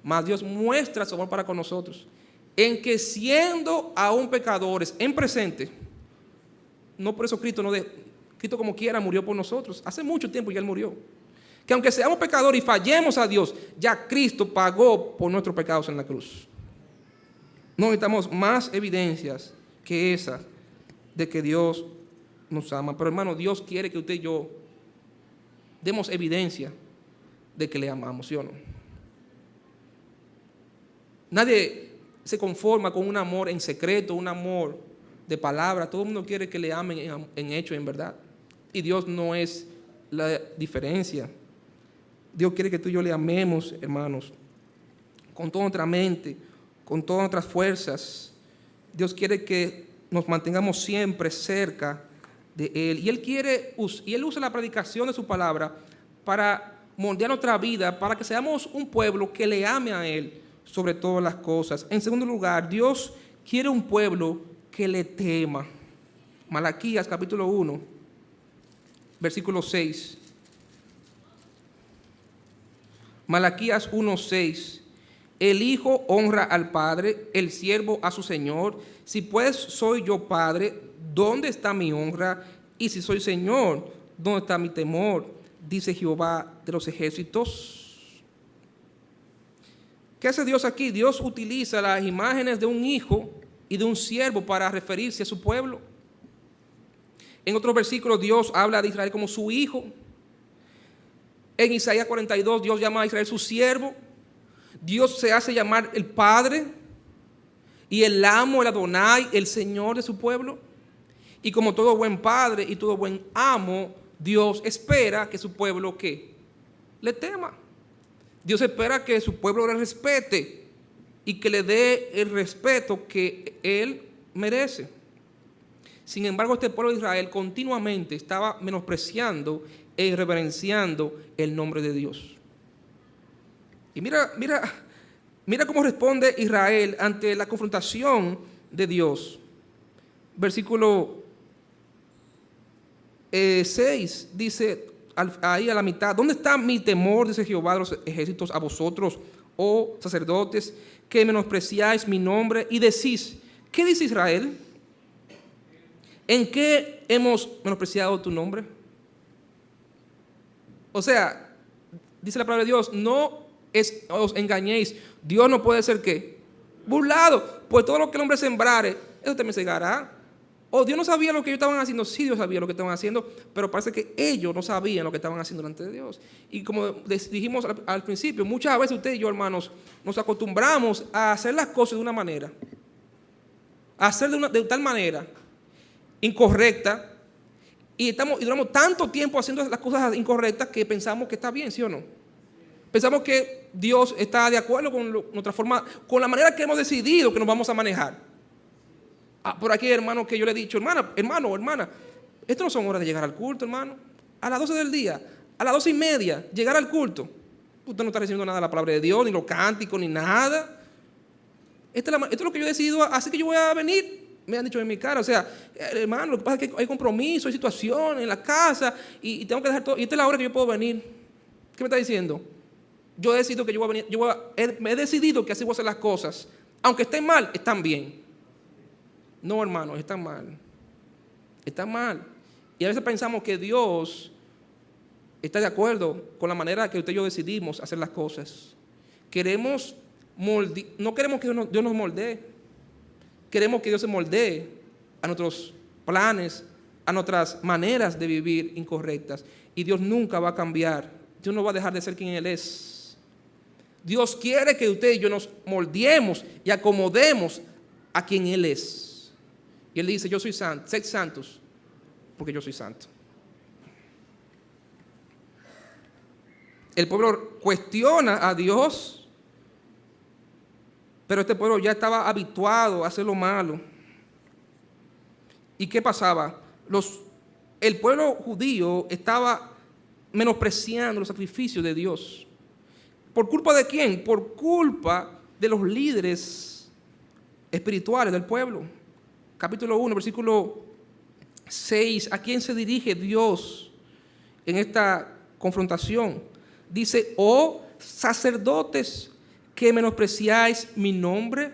Mas Dios muestra su amor para con nosotros en que, siendo aún pecadores en presente, no por eso Cristo como quiera murió por nosotros. Hace mucho tiempo ya Él murió. Que aunque seamos pecadores y fallemos a Dios, ya Cristo pagó por nuestros pecados en la cruz. No necesitamos más evidencias que esa de que Dios nos ama. Pero hermano, Dios quiere que usted y yo demos evidencia de que le amamos, ¿sí o no? Nadie se conforma con un amor en secreto, un amor de palabra. Todo el mundo quiere que le amen en hecho y en verdad. Y Dios no es la diferencia. Dios quiere que tú y yo le amemos, hermanos, con toda nuestra mente, con todas nuestras fuerzas. Dios quiere que nos mantengamos siempre cerca de Él. Y Él usa la predicación de su palabra para moldear nuestra vida, para que seamos un pueblo que le ame a Él sobre todas las cosas. En segundo lugar, Dios quiere un pueblo que le tema. Malaquías capítulo 1, versículo 6. Malaquías 1:6. El Hijo honra al Padre, el siervo a su Señor. Si pues soy yo Padre, ¿dónde está mi honra? Y si soy Señor, ¿dónde está mi temor? Dice Jehová de los ejércitos. ¿Qué hace Dios aquí? Dios utiliza las imágenes de un hijo y de un siervo para referirse a su pueblo. En otros versículos Dios habla de Israel como su hijo. En Isaías 42 Dios llama a Israel su siervo. Dios se hace llamar el Padre y el amo, el Adonai, el Señor de su pueblo. Y como todo buen padre y todo buen amo, Dios espera que su pueblo ¿qué? Le tema. Dios espera que su pueblo le respete y que le dé el respeto que Él merece. Sin embargo, este pueblo de Israel continuamente estaba menospreciando e irreverenciando el nombre de Dios. Y mira cómo responde Israel ante la confrontación de Dios. Versículo 6 dice ahí a la mitad: ¿dónde está mi temor? Dice Jehová de los ejércitos, a vosotros, oh sacerdotes, que menospreciáis mi nombre y decís. ¿Qué dice Israel? ¿En qué hemos menospreciado tu nombre? O sea, dice la palabra de Dios, no os engañéis. Dios no puede ser ¿qué? Burlado. Pues todo lo que el hombre sembrare, eso también segará. ¿O Dios no sabía lo que ellos estaban haciendo? Sí, Dios sabía lo que estaban haciendo, pero parece que ellos no sabían lo que estaban haciendo delante de Dios. Y como dijimos al principio, muchas veces usted y yo, hermanos, nos acostumbramos a hacer las cosas de una manera, a hacer de tal manera incorrecta, y duramos tanto tiempo haciendo las cosas incorrectas que pensamos que está bien, ¿sí o no? Pensamos que Dios está de acuerdo con nuestra forma, con la manera que hemos decidido que nos vamos a manejar. Por aquí, hermano, que yo le he dicho, hermana, esto no son horas de llegar al culto, hermano. A las 12 del día, a las 12:30, llegar al culto. Usted no está recibiendo nada de la palabra de Dios, ni los cánticos, ni nada. Esto es lo que yo he decidido, así que yo voy a venir. Me han dicho en mi cara, o sea, hermano, lo que pasa es que hay compromiso, hay situación en la casa y tengo que dejar todo. Y esta es la hora que yo puedo venir. ¿Qué me está diciendo? Yo he decidido que yo voy a venir, me he decidido que así voy a hacer las cosas. Aunque estén mal, están bien. No, hermano, están mal. Están mal. Y a veces pensamos que Dios está de acuerdo con la manera que usted y yo decidimos hacer las cosas. No queremos que Dios nos moldee. Queremos que Dios se moldee a nuestros planes, a nuestras maneras de vivir incorrectas. Y Dios nunca va a cambiar. Dios no va a dejar de ser quien Él es. Dios quiere que usted y yo nos moldeemos y acomodemos a quien Él es. Y Él dice, yo soy santo, sed santos, porque yo soy santo. El pueblo cuestiona a Dios, pero este pueblo ya estaba habituado a hacer lo malo. ¿Y qué pasaba? El pueblo judío estaba menospreciando los sacrificios de Dios. ¿Por culpa de quién? Por culpa de los líderes espirituales del pueblo. Capítulo 1, versículo 6. ¿A quién se dirige Dios en esta confrontación? Dice, oh sacerdotes, que menospreciáis mi nombre.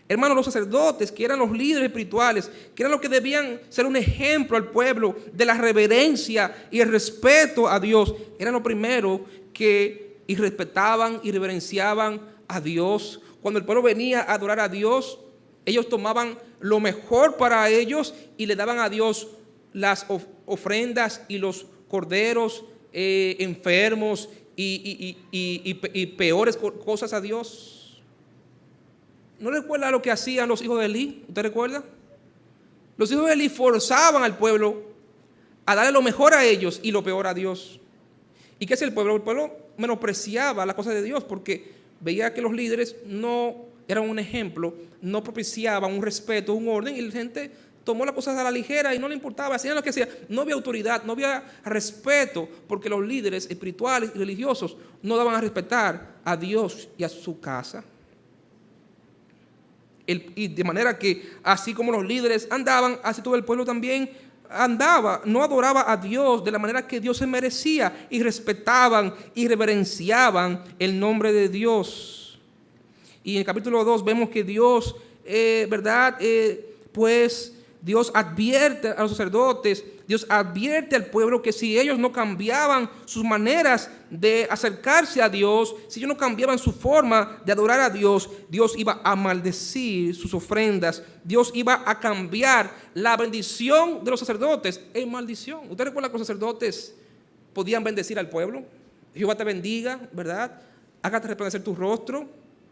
Hermanos, los sacerdotes, que eran los líderes espirituales, que eran los que debían ser un ejemplo al pueblo de la reverencia y el respeto a Dios, eran los primeros que irrespetaban y reverenciaban a Dios. Cuando el pueblo venía a adorar a Dios, ellos tomaban lo mejor para ellos y le daban a Dios las ofrendas y los corderos enfermos y peores cosas a Dios. ¿No recuerda lo que hacían los hijos de Elí? ¿Usted recuerda? Los hijos de Elí forzaban al pueblo a darle lo mejor a ellos y lo peor a Dios. ¿Y qué hacía el pueblo? El pueblo menospreciaba las cosas de Dios porque veía que los líderes no eran un ejemplo, no propiciaban un respeto, un orden, y la gente tomó las cosas a la ligera y no le importaba, hacían lo que hacían. No había autoridad, no había respeto, porque los líderes espirituales y religiosos no daban a respetar a Dios y a su casa. Y de manera que así como los líderes andaban, así todo el pueblo también andaba, no adoraba a Dios de la manera que Dios se merecía, y respetaban y reverenciaban el nombre de Dios. Y en el capítulo 2 vemos que Dios, pues Dios advierte a los sacerdotes, Dios advierte al pueblo que si ellos no cambiaban sus maneras de acercarse a Dios, si ellos no cambiaban su forma de adorar a Dios, Dios iba a maldecir sus ofrendas, Dios iba a cambiar la bendición de los sacerdotes en maldición. ¿Usted recuerda que los sacerdotes podían bendecir al pueblo? Jehová te bendiga, ¿verdad? Hágate resplandecer tu rostro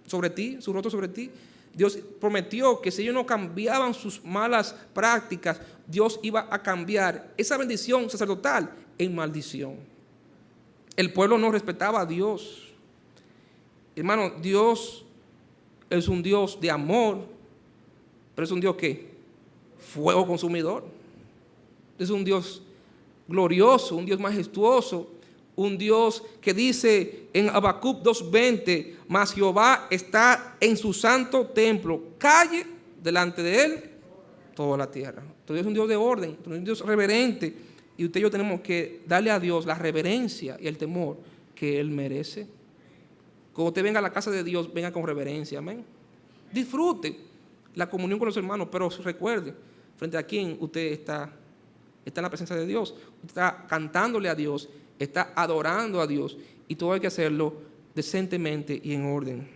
sobre ti, su rostro sobre ti. Dios prometió que si ellos no cambiaban sus malas prácticas, Dios iba a cambiar esa bendición sacerdotal en maldición. El pueblo no respetaba a Dios. Hermano, Dios es un Dios de amor, pero es un Dios ¿qué? fuego consumidor. Es un Dios glorioso, un Dios majestuoso, un Dios que dice en Habacuc 2:20, mas Jehová está en su santo templo, calle delante de él toda la tierra. Entonces es un Dios de orden, es un Dios reverente, y usted y yo tenemos que darle a Dios la reverencia y el temor que Él merece. Cuando usted venga a la casa de Dios, venga con reverencia, amén. Disfrute la comunión con los hermanos, pero recuerde, frente a quién usted está en la presencia de Dios, usted está cantándole a Dios, está adorando a Dios, y todo hay que hacerlo decentemente y en orden.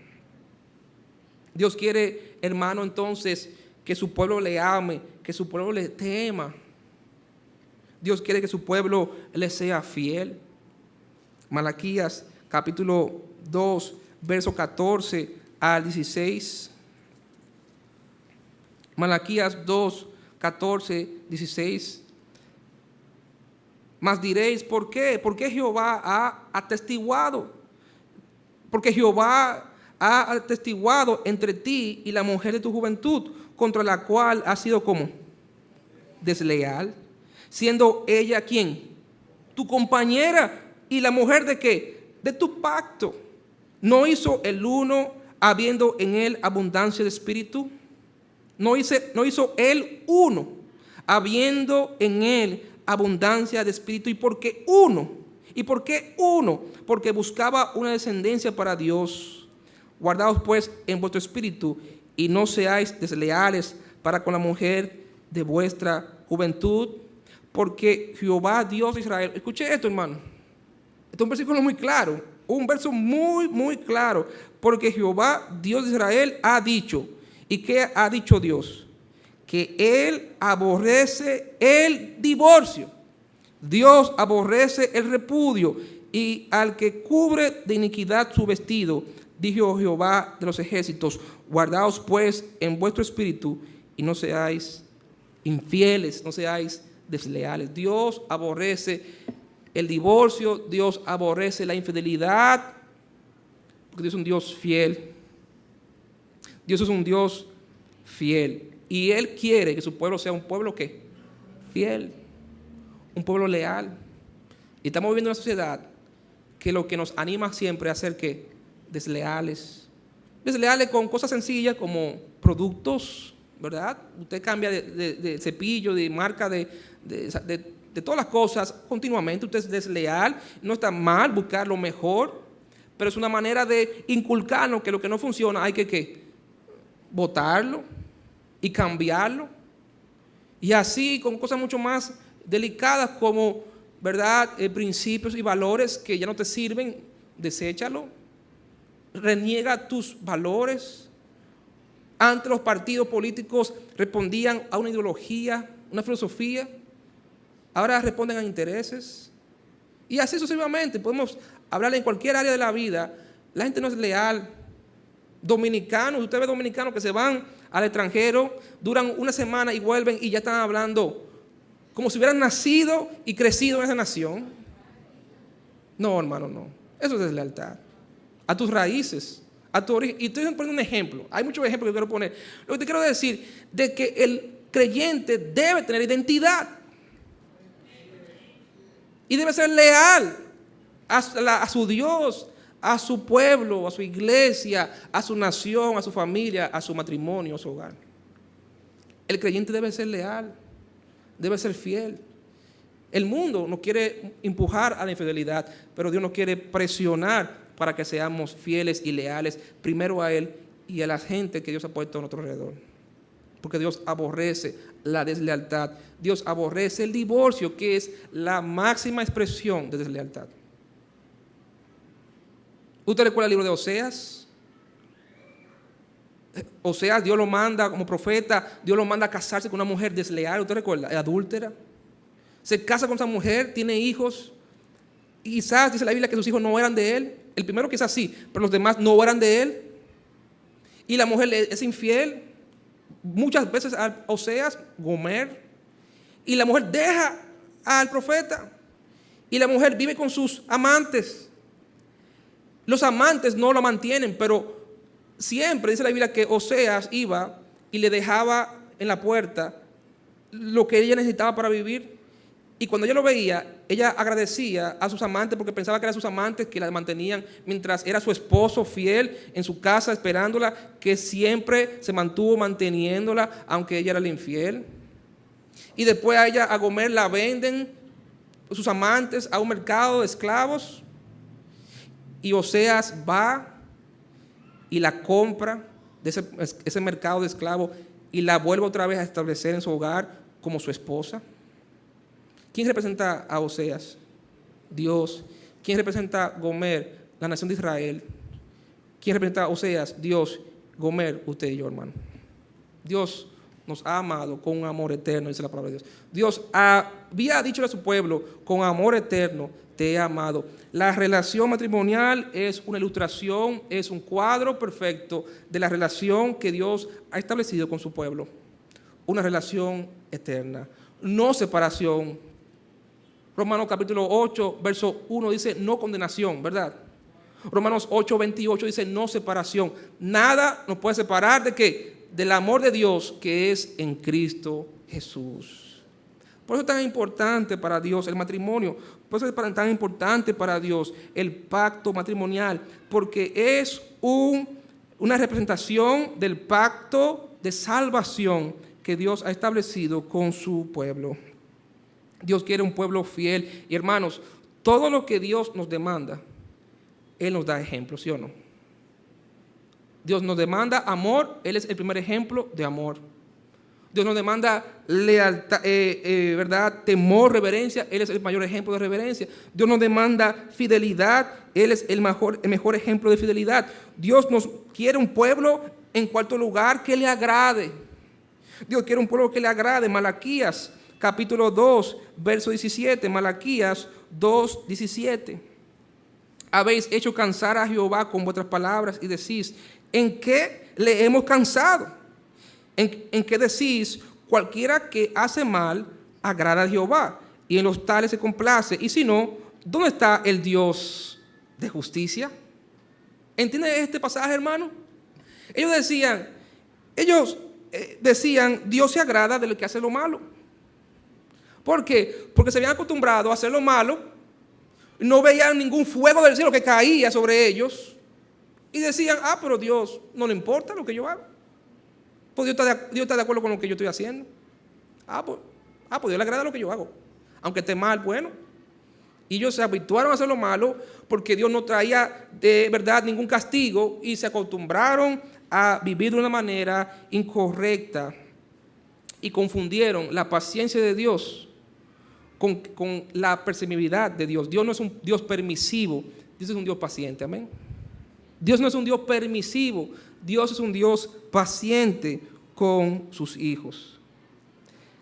Dios quiere, hermano, entonces, que su pueblo le ame, que su pueblo le tema. Dios quiere que su pueblo le sea fiel. Malaquías capítulo 2, verso 14 al 16. Malaquías 2, 14, 16. Mas diréis, ¿por qué? Porque Jehová ha atestiguado. Porque Jehová ha atestiguado entre ti y la mujer de tu juventud, contra la cual has sido como desleal, siendo ella ¿quién? Tu compañera, y la mujer de ¿qué? De tu pacto. ¿No hizo el uno habiendo en él abundancia de espíritu? ¿No hizo el uno habiendo en él abundancia de espíritu? ¿Y por qué uno? ¿Y por qué uno? Porque buscaba una descendencia para Dios. Guardaos pues en vuestro espíritu y no seáis desleales para con la mujer de vuestra juventud, porque Jehová Dios de Israel, escuche esto, hermano, este es un versículo muy claro, un verso muy claro, porque Jehová Dios de Israel ha dicho. ¿Y qué ha dicho Dios? Que Él aborrece el divorcio, Dios aborrece el repudio, y al que cubre de iniquidad su vestido, dijo Jehová de los ejércitos, guardaos pues en vuestro espíritu y no seáis infieles, no seáis desleales. Dios aborrece el divorcio, Dios aborrece la infidelidad, porque Dios es un Dios fiel. Dios es un Dios fiel, y Él quiere que su pueblo sea un pueblo ¿qué? Fiel, un pueblo leal. Y estamos viviendo una sociedad que lo que nos anima siempre a ser ¿qué? Desleales con cosas sencillas como productos, ¿verdad? Usted cambia de cepillo, de marca, de todas las cosas continuamente. Usted es desleal. No está mal buscar lo mejor, pero es una manera de inculcarnos que lo que no funciona hay que ¿qué? Botarlo y cambiarlo. Y así con cosas mucho más delicadas como, ¿verdad? Principios y valores que ya no te sirven, deséchalo. Reniega tus valores. Antes los partidos políticos respondían a una ideología, una filosofía. Ahora responden a intereses. Y así sucesivamente. Podemos hablar en cualquier área de la vida. La gente no es leal. Dominicanos, usted ve dominicanos que se van al extranjero, duran una semana y vuelven y ya están hablando como si hubieran nacido y crecido en esa nación. No, hermano, no. Eso es deslealtad. A tus raíces, a tu origen. Y estoy poniendo un ejemplo. Hay muchos ejemplos que quiero poner. Lo que te quiero decir de que el creyente debe tener identidad y debe ser leal a su Dios, a su pueblo, a su iglesia, a su nación, a su familia, a su matrimonio, a su hogar. El creyente debe ser leal, debe ser fiel. El mundo nos quiere empujar a la infidelidad, pero Dios nos quiere presionar para que seamos fieles y leales primero a Él y a la gente que Dios ha puesto a nuestro alrededor. Porque Dios aborrece la deslealtad. Dios aborrece el divorcio, que es la máxima expresión de deslealtad. ¿Usted recuerda el libro de Oseas? Oseas, Dios lo manda como profeta, Dios lo manda a casarse con una mujer desleal. ¿Usted recuerda? Adúltera. Se casa con esa mujer, tiene hijos. Y quizás dice la Biblia que sus hijos no eran de él. El primero quizás sí, pero los demás no eran de él. Y la mujer es infiel. Muchas veces a Oseas, Gomer. Y la mujer deja al profeta. Y la mujer vive con sus amantes. Los amantes no lo mantienen, pero siempre dice la Biblia que Oseas iba y le dejaba en la puerta lo que ella necesitaba para vivir. Y cuando ella lo veía, ella agradecía a sus amantes porque pensaba que eran sus amantes que la mantenían mientras era su esposo fiel en su casa esperándola, que siempre se mantuvo manteniéndola aunque ella era la infiel. Y después a ella, a Gomer, la venden sus amantes a un mercado de esclavos. Y Oseas va y la compra de ese mercado de esclavos y la vuelve otra vez a establecer en su hogar como su esposa. ¿Quién representa a Oseas? Dios. ¿Quién representa a Gomer? La nación de Israel. ¿Quién representa a Oseas? Dios. Gomer, usted y yo, hermano. Dios nos ha amado con un amor eterno, dice la palabra de Dios. Dios había dicho a su pueblo, con amor eterno te he amado. La relación matrimonial es una ilustración, es un cuadro perfecto de la relación que Dios ha establecido con su pueblo. Una relación eterna, no separación. Romanos capítulo 8, verso 1 dice no condenación, ¿verdad? Romanos 8, 28 dice no separación. Nada nos puede separar ¿de qué? Del amor de Dios que es en Cristo Jesús. Por eso es tan importante para Dios el matrimonio. Por eso es tan importante para Dios el pacto matrimonial. Porque es una representación del pacto de salvación que Dios ha establecido con su pueblo. Dios quiere un pueblo fiel. Y hermanos, todo lo que Dios nos demanda, Él nos da ejemplo, ¿sí o no? Dios nos demanda amor, Él es el primer ejemplo de amor. Dios nos demanda lealtad, ¿verdad? Temor, reverencia, Él es el mayor ejemplo de reverencia. Dios nos demanda fidelidad, Él es el mejor ejemplo de fidelidad. Dios nos quiere un pueblo, en cuarto lugar, que le agrade. Dios quiere un pueblo que le agrade. Malaquías, capítulo 2, verso 17. Malaquías 2, 17. Habéis hecho cansar a Jehová con vuestras palabras y decís, ¿en qué le hemos cansado? ¿En qué decís? Cualquiera que hace mal agrada a Jehová y en los tales se complace. Y si no, ¿dónde está el Dios de justicia? ¿Entiende este pasaje, hermano? Ellos decían, Dios se agrada de lo que hace lo malo. ¿Por qué? Porque se habían acostumbrado a hacer lo malo, no veían ningún fuego del cielo que caía sobre ellos y decían, pero Dios no le importa lo que yo hago. Pues Dios está de acuerdo con lo que yo estoy haciendo. Pues Dios le agrada lo que yo hago. Aunque esté mal, bueno. Y ellos se habituaron a hacer lo malo porque Dios no traía de verdad ningún castigo y se acostumbraron a vivir de una manera incorrecta y confundieron la paciencia de Dios con la permisividad de Dios. Dios no es un Dios permisivo, Dios es un Dios paciente, amén. Dios no es un Dios permisivo, Dios es un Dios paciente con sus hijos.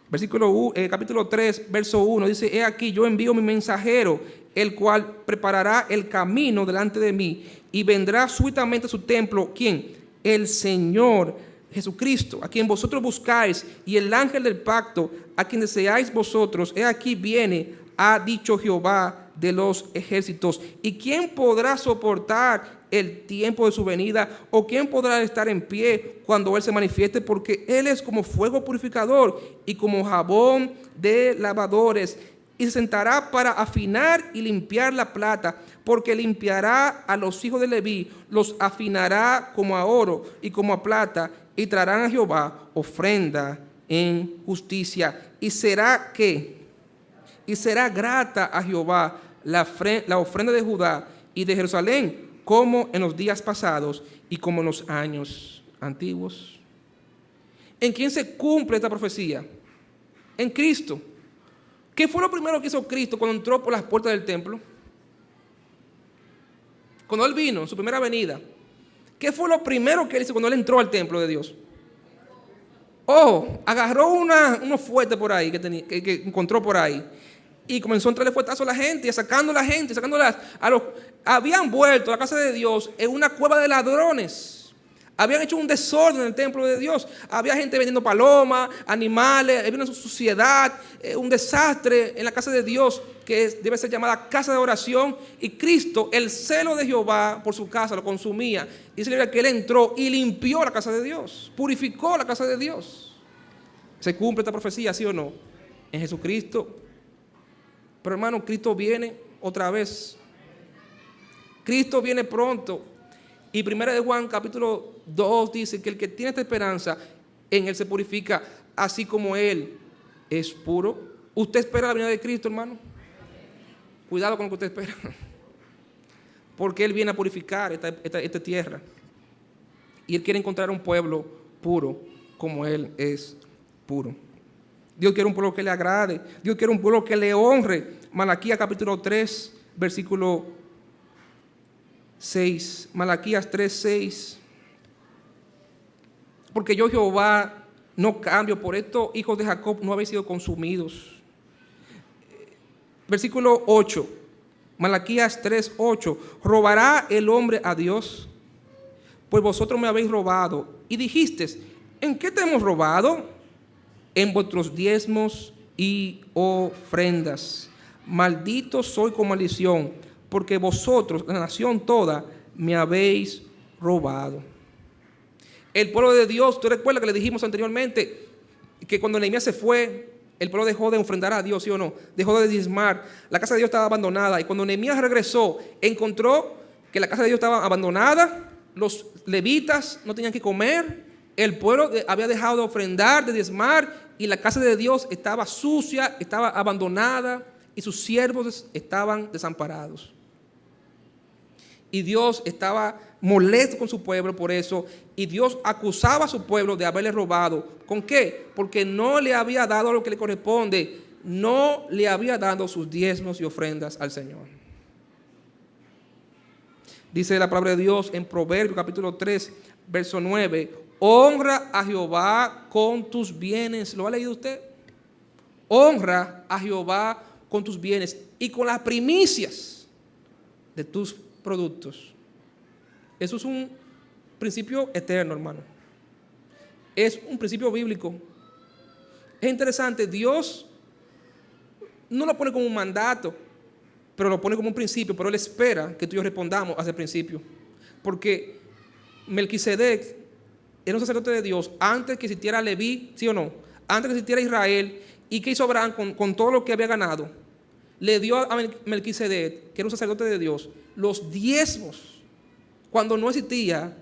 Capítulo 3, verso 1 dice, he aquí yo envío mi mensajero, el cual preparará el camino delante de mí y vendrá súbitamente a su templo. ¿Quién? El Señor Jesucristo, a quien vosotros buscáis, y el ángel del pacto, a quien deseáis vosotros, he aquí viene, ha dicho Jehová de los ejércitos. ¿Y quién podrá soportar el tiempo de su venida? ¿O quién podrá estar en pie cuando Él se manifieste? Porque Él es como fuego purificador y como jabón de lavadores. Y se sentará para afinar y limpiar la plata, porque limpiará a los hijos de Leví, los afinará como a oro y como a plata, y traerán a Jehová ofrenda en justicia. ¿Y será qué? Y será grata a Jehová la ofrenda de Judá y de Jerusalén, como en los días pasados y como en los años antiguos. ¿En quién se cumple esta profecía? En Cristo. ¿Qué fue lo primero que hizo Cristo cuando entró por las puertas del templo? Cuando Él vino, en su primera venida, ¿qué fue lo primero que Él hizo cuando Él entró al templo de Dios? Agarró unos fuertes por ahí que encontró por ahí y comenzó a entrarle fuetazo a la gente, sacándolas. Habían vuelto a la casa de Dios en una cueva de ladrones. Habían hecho un desorden en el templo de Dios. Había gente vendiendo palomas, animales, había una suciedad, un desastre en la casa de Dios que debe ser llamada casa de oración. Y Cristo, el celo de Jehová por su casa, lo consumía. Y se le ve que Él entró y limpió la casa de Dios, purificó la casa de Dios. ¿Se cumple esta profecía, sí o no? En Jesucristo. Pero hermano, Cristo viene otra vez. Cristo viene pronto. Y 1 de Juan capítulo 2 dice que el que tiene esta esperanza, en Él se purifica, así como Él es puro. ¿Usted espera la venida de Cristo, hermano? Cuidado con lo que usted espera. Porque Él viene a purificar esta tierra. Y Él quiere encontrar un pueblo puro, como Él es puro. Dios quiere un pueblo que le agrade. Dios quiere un pueblo que le honre. Malaquías capítulo 3, versículo 6. Malaquías 3, 6. Porque yo, Jehová, no cambio. Por esto, hijos de Jacob, no habéis sido consumidos. Versículo 8. Malaquías 3, 8. ¿Robará el hombre a Dios? Pues vosotros me habéis robado. Y dijisteis, ¿en qué te hemos robado? En vuestros diezmos y ofrendas. Maldito soy con maldición, porque vosotros, la nación toda, me habéis robado. El pueblo de Dios, ¿tú recuerdas que le dijimos anteriormente que cuando Nehemías se fue, el pueblo dejó de ofrendar a Dios, ¿sí o no? Dejó de diezmar. La casa de Dios estaba abandonada. Y cuando Nehemías regresó, encontró que la casa de Dios estaba abandonada. Los levitas no tenían que comer. El pueblo había dejado de ofrendar, de diezmar. Y la casa de Dios estaba sucia, estaba abandonada. Y sus siervos estaban desamparados. Y Dios estaba molesto con su pueblo por eso. Y Dios acusaba a su pueblo de haberle robado. ¿Con qué? Porque no le había dado lo que le corresponde. No le había dado sus diezmos y ofrendas al Señor. Dice la palabra de Dios en Proverbios capítulo 3, verso 9. Honra a Jehová con tus bienes. ¿Lo ha leído usted? Honra a Jehová con tus bienes y con las primicias de tus productos. Eso es un principio eterno, hermano. Es un principio bíblico. Es interesante, Dios no lo pone como un mandato, pero lo pone como un principio, pero Él espera que tú y yo respondamos a ese principio. Porque Melquisedec era un sacerdote de Dios antes que existiera Leví, ¿sí o no? Antes que existiera Israel. ¿Y qué hizo Abraham con todo lo que había ganado? Le dio a Melquisedec, que era un sacerdote de Dios, los diezmos. Cuando no existía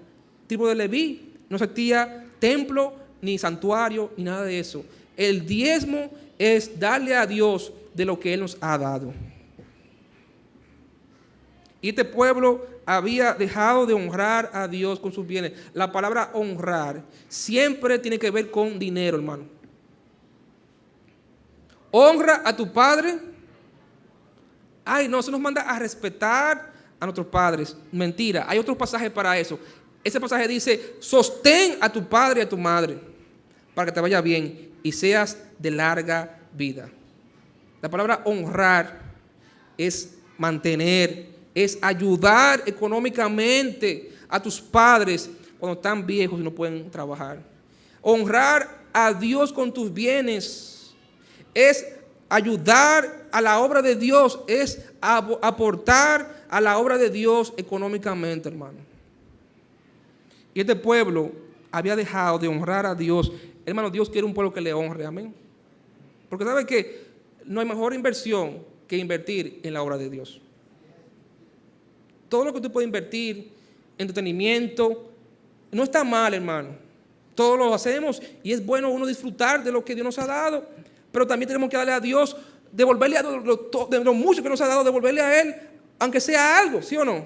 tribu de Leví, no existía templo, ni santuario, ni nada de eso. El diezmo es darle a Dios de lo que Él nos ha dado. Y este pueblo había dejado de honrar a Dios con sus bienes. La palabra honrar siempre tiene que ver con dinero, hermano. Honra a tu padre. Ay, no, se nos manda a respetar a nuestros padres. Mentira, hay otros pasajes para eso. Ese pasaje dice, sostén a tu padre y a tu madre para que te vaya bien y seas de larga vida. La palabra honrar es mantener, es ayudar económicamente a tus padres cuando están viejos y no pueden trabajar. Honrar a Dios con tus bienes es ayudar a la obra de Dios, es aportar a la obra de Dios económicamente, hermano. Y este pueblo había dejado de honrar a Dios. Hermano, Dios quiere un pueblo que le honre, amén. Porque sabe que no hay mejor inversión que invertir en la obra de Dios. Todo lo que tú puedes invertir, entretenimiento, no está mal, hermano. Todos lo hacemos y es bueno uno disfrutar de lo que Dios nos ha dado. Pero también tenemos que darle a Dios, devolverle a de lo mucho que nos ha dado, devolverle a Él, aunque sea algo, ¿sí o no?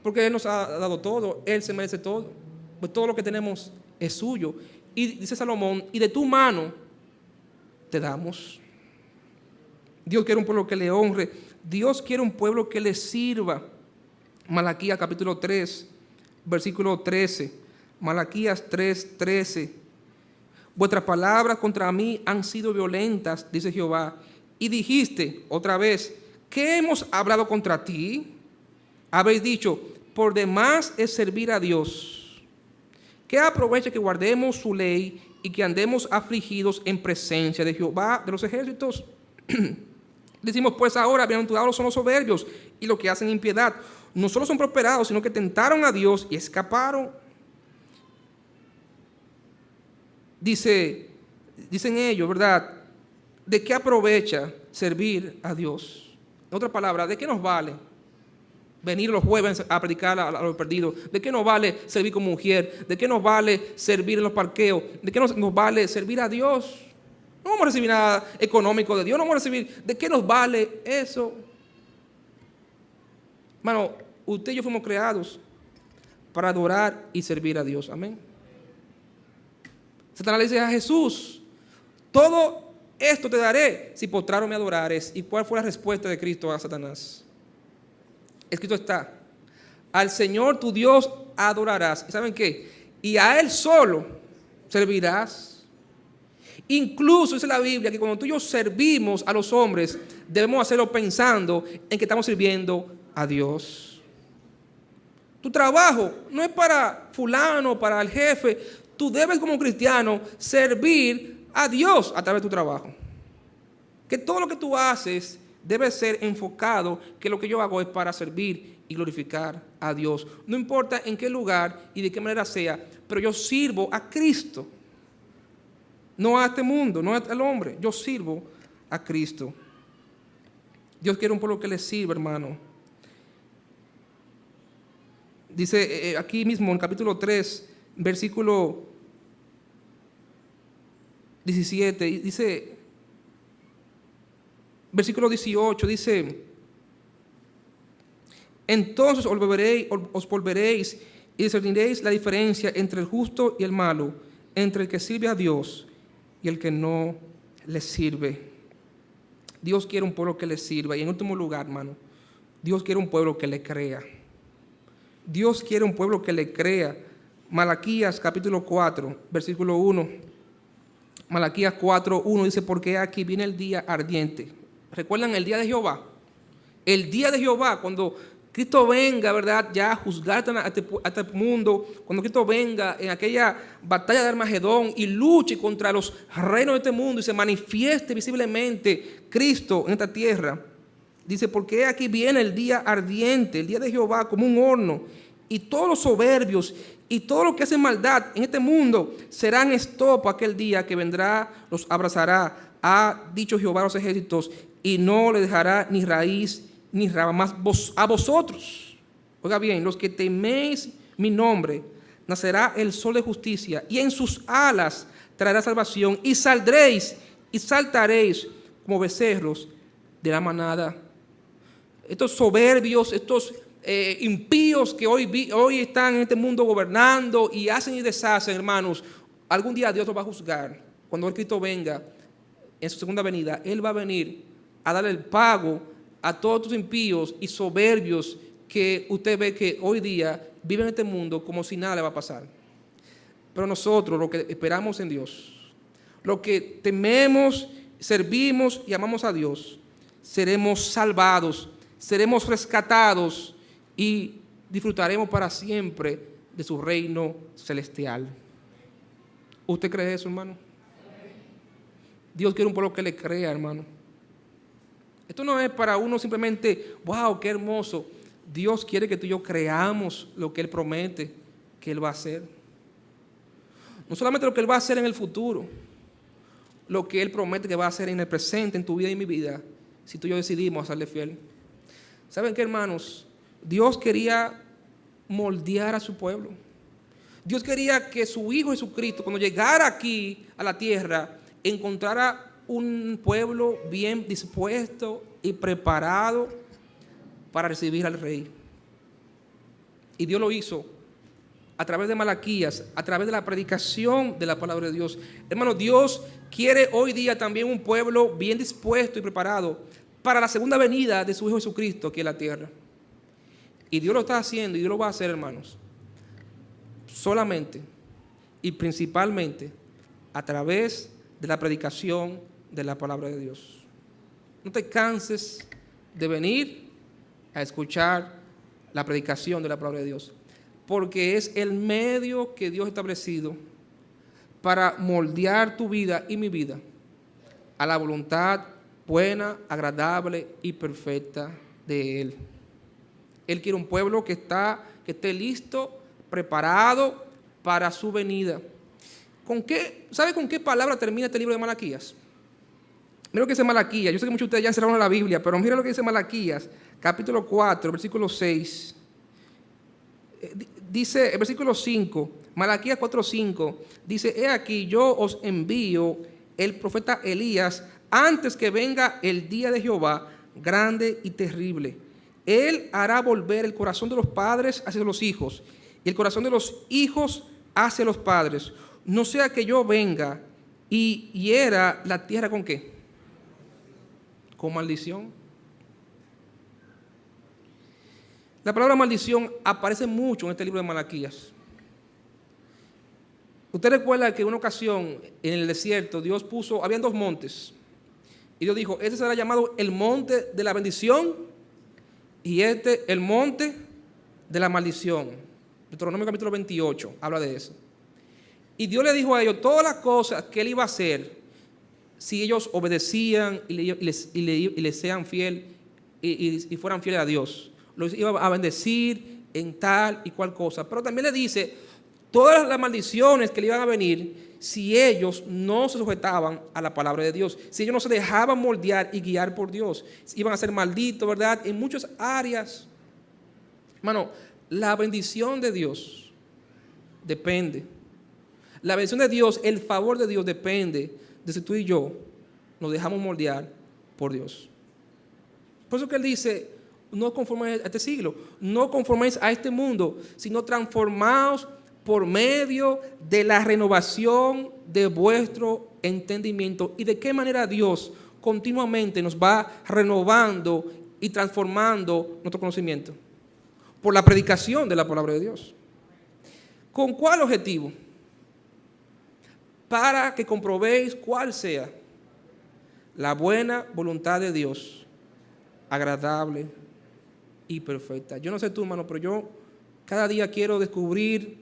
Porque Él nos ha dado todo, Él se merece todo. Pues todo lo que tenemos es suyo. Y dice Salomón, y de tu mano te damos. Dios quiere un pueblo que le honre. Dios quiere un pueblo que le sirva. Malaquías capítulo 3, versículo 13. Malaquías 3, 13. Vuestras palabras contra mí han sido violentas, dice Jehová. Y dijiste otra vez, ¿qué hemos hablado contra ti? Habéis dicho, por demás es servir a Dios. ¿Qué aprovecha que guardemos su ley y que andemos afligidos en presencia de Jehová de los ejércitos? Decimos, pues ahora, bienaventurados son los soberbios y los que hacen impiedad. No solo son prosperados, sino que tentaron a Dios y escaparon. Dice Dicen ellos, ¿verdad? ¿De qué aprovecha servir a Dios? En otras palabras, ¿de qué nos vale venir los jueves a predicar a los perdidos? ¿De qué nos vale servir como mujer? ¿De qué nos vale servir en los parqueos? ¿De qué nos vale servir a Dios? No vamos a recibir nada económico de Dios, no vamos a recibir. ¿De qué nos vale eso? Hermano, usted y yo fuimos creados para adorar y servir a Dios. Amén. Satanás le dice a Jesús: todo esto te daré si postrado me adorares. ¿Y cuál fue la respuesta de Cristo a Satanás? Escrito está: al Señor tu Dios adorarás. ¿Y saben qué? Y a Él solo servirás. Incluso dice la Biblia que cuando tú y yo servimos a los hombres, debemos hacerlo pensando en que estamos sirviendo a Dios. Tu trabajo no es para fulano, para el jefe. Tú debes, como cristiano, servir a Dios a través de tu trabajo. Que todo lo que tú haces debe ser enfocado, que lo que yo hago es para servir y glorificar a Dios. No importa en qué lugar y de qué manera sea, pero yo sirvo a Cristo. No a este mundo, no al hombre. Yo sirvo a Cristo. Dios quiere un pueblo que le sirva, hermano. Dice aquí mismo en capítulo 3, versículo 17, dice, versículo 18, dice: entonces os volveréis y discerniréis la diferencia entre el justo y el malo, entre el que sirve a Dios y el que no le sirve. Dios quiere un pueblo que le sirva. Y en último lugar, hermano, Dios quiere un pueblo que le crea. Dios quiere un pueblo que le crea. Malaquías capítulo 4, versículo 1. Malaquías 4, 1 dice: porque aquí viene el día ardiente. ¿Recuerdan el día de Jehová? El día de Jehová, cuando Cristo venga, ¿verdad?, ya a juzgar a este mundo, cuando Cristo venga en aquella batalla de Armagedón y luche contra los reinos de este mundo y se manifieste visiblemente Cristo en esta tierra. Dice: porque aquí viene el día ardiente, el día de Jehová como un horno, y todos los soberbios y todos los que hacen maldad en este mundo serán estopa aquel día que vendrá, los abrazará, ha dicho Jehová a los ejércitos, y no le dejará ni raíz ni rama más a vosotros. Oiga bien, los que teméis mi nombre, nacerá el sol de justicia, y en sus alas traerá salvación, y saldréis y saltaréis como becerros de la manada. Estos soberbios, estos impíos que hoy están en este mundo gobernando y hacen y deshacen, hermanos, algún día Dios los va a juzgar. Cuando el Cristo venga en su segunda venida, Él va a venir a darle el pago a todos estos impíos y soberbios que usted ve que hoy día viven en este mundo como si nada le va a pasar. Pero nosotros, lo que esperamos en Dios, lo que tememos, servimos y amamos a Dios, seremos salvados, seremos rescatados y disfrutaremos para siempre de su reino celestial. ¿Usted cree eso, hermano? Dios quiere un pueblo que le crea, hermano. Esto no es para uno simplemente, wow, qué hermoso. Dios quiere que tú y yo creamos lo que Él promete que Él va a hacer. No solamente lo que Él va a hacer en el futuro, lo que Él promete que va a hacer en el presente, en tu vida y en mi vida, si tú y yo decidimos serle fiel. ¿Saben qué, hermanos? Dios quería moldear a su pueblo. Dios quería que su Hijo Jesucristo, cuando llegara aquí a la tierra, encontrara un pueblo bien dispuesto y preparado para recibir al Rey. Y Dios lo hizo a través de Malaquías, a través de la predicación de la palabra de Dios. Hermano, Dios quiere hoy día también un pueblo bien dispuesto y preparado para la segunda venida de su Hijo Jesucristo aquí en la tierra. Y Dios lo está haciendo y Dios lo va a hacer, hermanos, solamente y principalmente a través de la predicación de la palabra de Dios. No te canses de venir a escuchar la predicación de la palabra de Dios, porque es el medio que Dios ha establecido para moldear tu vida y mi vida a la voluntad buena, agradable y perfecta de Él. Él quiere un pueblo que esté listo, preparado para su venida. ¿Sabe con qué palabra termina este libro de Malaquías? Mira lo que dice Malaquías. Yo sé que muchos de ustedes ya encerraron la Biblia, pero mira lo que dice Malaquías, capítulo 4, versículo 6. Dice el versículo 5, Malaquías 4:5, dice: he aquí, yo os envío el profeta Elías antes que venga el día de Jehová, grande y terrible. Él hará volver el corazón de los padres hacia los hijos, y el corazón de los hijos hacia los padres. No sea que yo venga y hiera la tierra ¿con qué? Con maldición. La palabra maldición aparece mucho en este libro de Malaquías. Usted recuerda que en una ocasión en el desierto Dios habían 2 montes. Y Dios dijo: este será llamado el monte de la bendición y este el monte de la maldición. Deuteronomio capítulo 28 habla de eso. Y Dios le dijo a ellos todas las cosas que Él iba a hacer si ellos obedecían y les sean fiel y fueran fieles a Dios. Los iba a bendecir en tal y cual cosa. Pero también le dice todas las maldiciones que le iban a venir si ellos no se sujetaban a la palabra de Dios, si ellos no se dejaban moldear y guiar por Dios. Iban a ser malditos, ¿verdad? En muchas áreas. Hermano, la bendición de Dios depende. La bendición de Dios, el favor de Dios depende de si tú y yo nos dejamos moldear por Dios. Por eso que Él dice: no conforméis a este siglo, no conforméis a este mundo, sino transformaos por medio de la renovación de vuestro entendimiento. ¿Y de qué manera Dios continuamente nos va renovando y transformando nuestro conocimiento? Por la predicación de la palabra de Dios. ¿Con cuál objetivo? Para que comprobéis cuál sea la buena voluntad de Dios, agradable y perfecta. Yo no sé tú, hermano, pero yo cada día quiero descubrir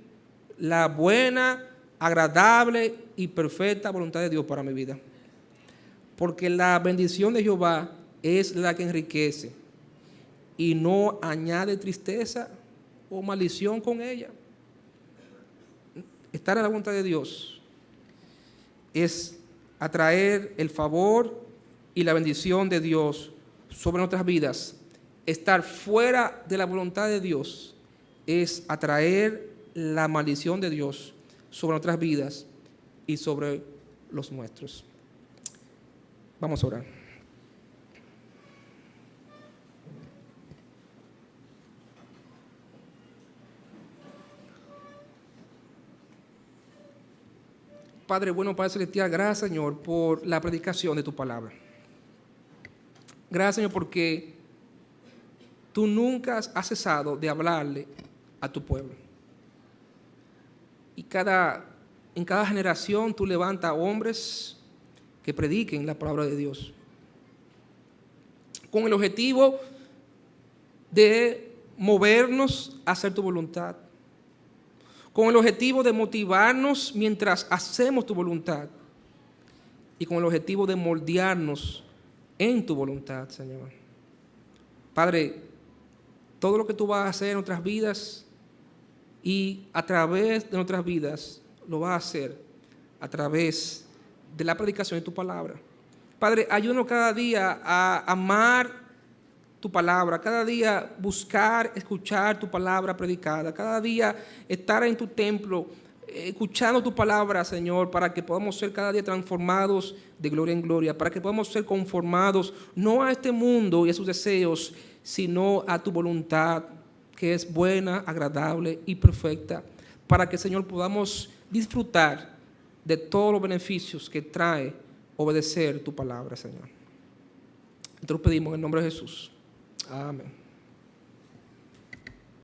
la buena, agradable y perfecta voluntad de Dios para mi vida. Porque la bendición de Jehová es la que enriquece y no añade tristeza o maldición con ella. Estar en la voluntad de Dios es atraer el favor y la bendición de Dios sobre nuestras vidas. Estar fuera de la voluntad de Dios es atraer la maldición de Dios sobre nuestras vidas y sobre los nuestros. Vamos a orar. Padre bueno, Padre celestial, gracias, Señor, por la predicación de tu palabra. Gracias, Señor, porque tú nunca has cesado de hablarle a tu pueblo. Y en cada generación tú levantas hombres que prediquen la palabra de Dios, con el objetivo de movernos a hacer tu voluntad, con el objetivo de motivarnos mientras hacemos tu voluntad y con el objetivo de moldearnos en tu voluntad, Señor. Padre, todo lo que tú vas a hacer en nuestras vidas y a través de nuestras vidas lo vas a hacer a través de la predicación de tu palabra. Padre, ayúdanos cada día a amar tu palabra, cada día buscar, escuchar tu palabra predicada, cada día estar en tu templo, escuchando tu palabra, Señor, para que podamos ser cada día transformados de gloria en gloria, para que podamos ser conformados no a este mundo y a sus deseos, sino a tu voluntad, que es buena, agradable y perfecta, para que, Señor, podamos disfrutar de todos los beneficios que trae obedecer tu palabra, Señor. Te lo pedimos en el nombre de Jesús. Amén.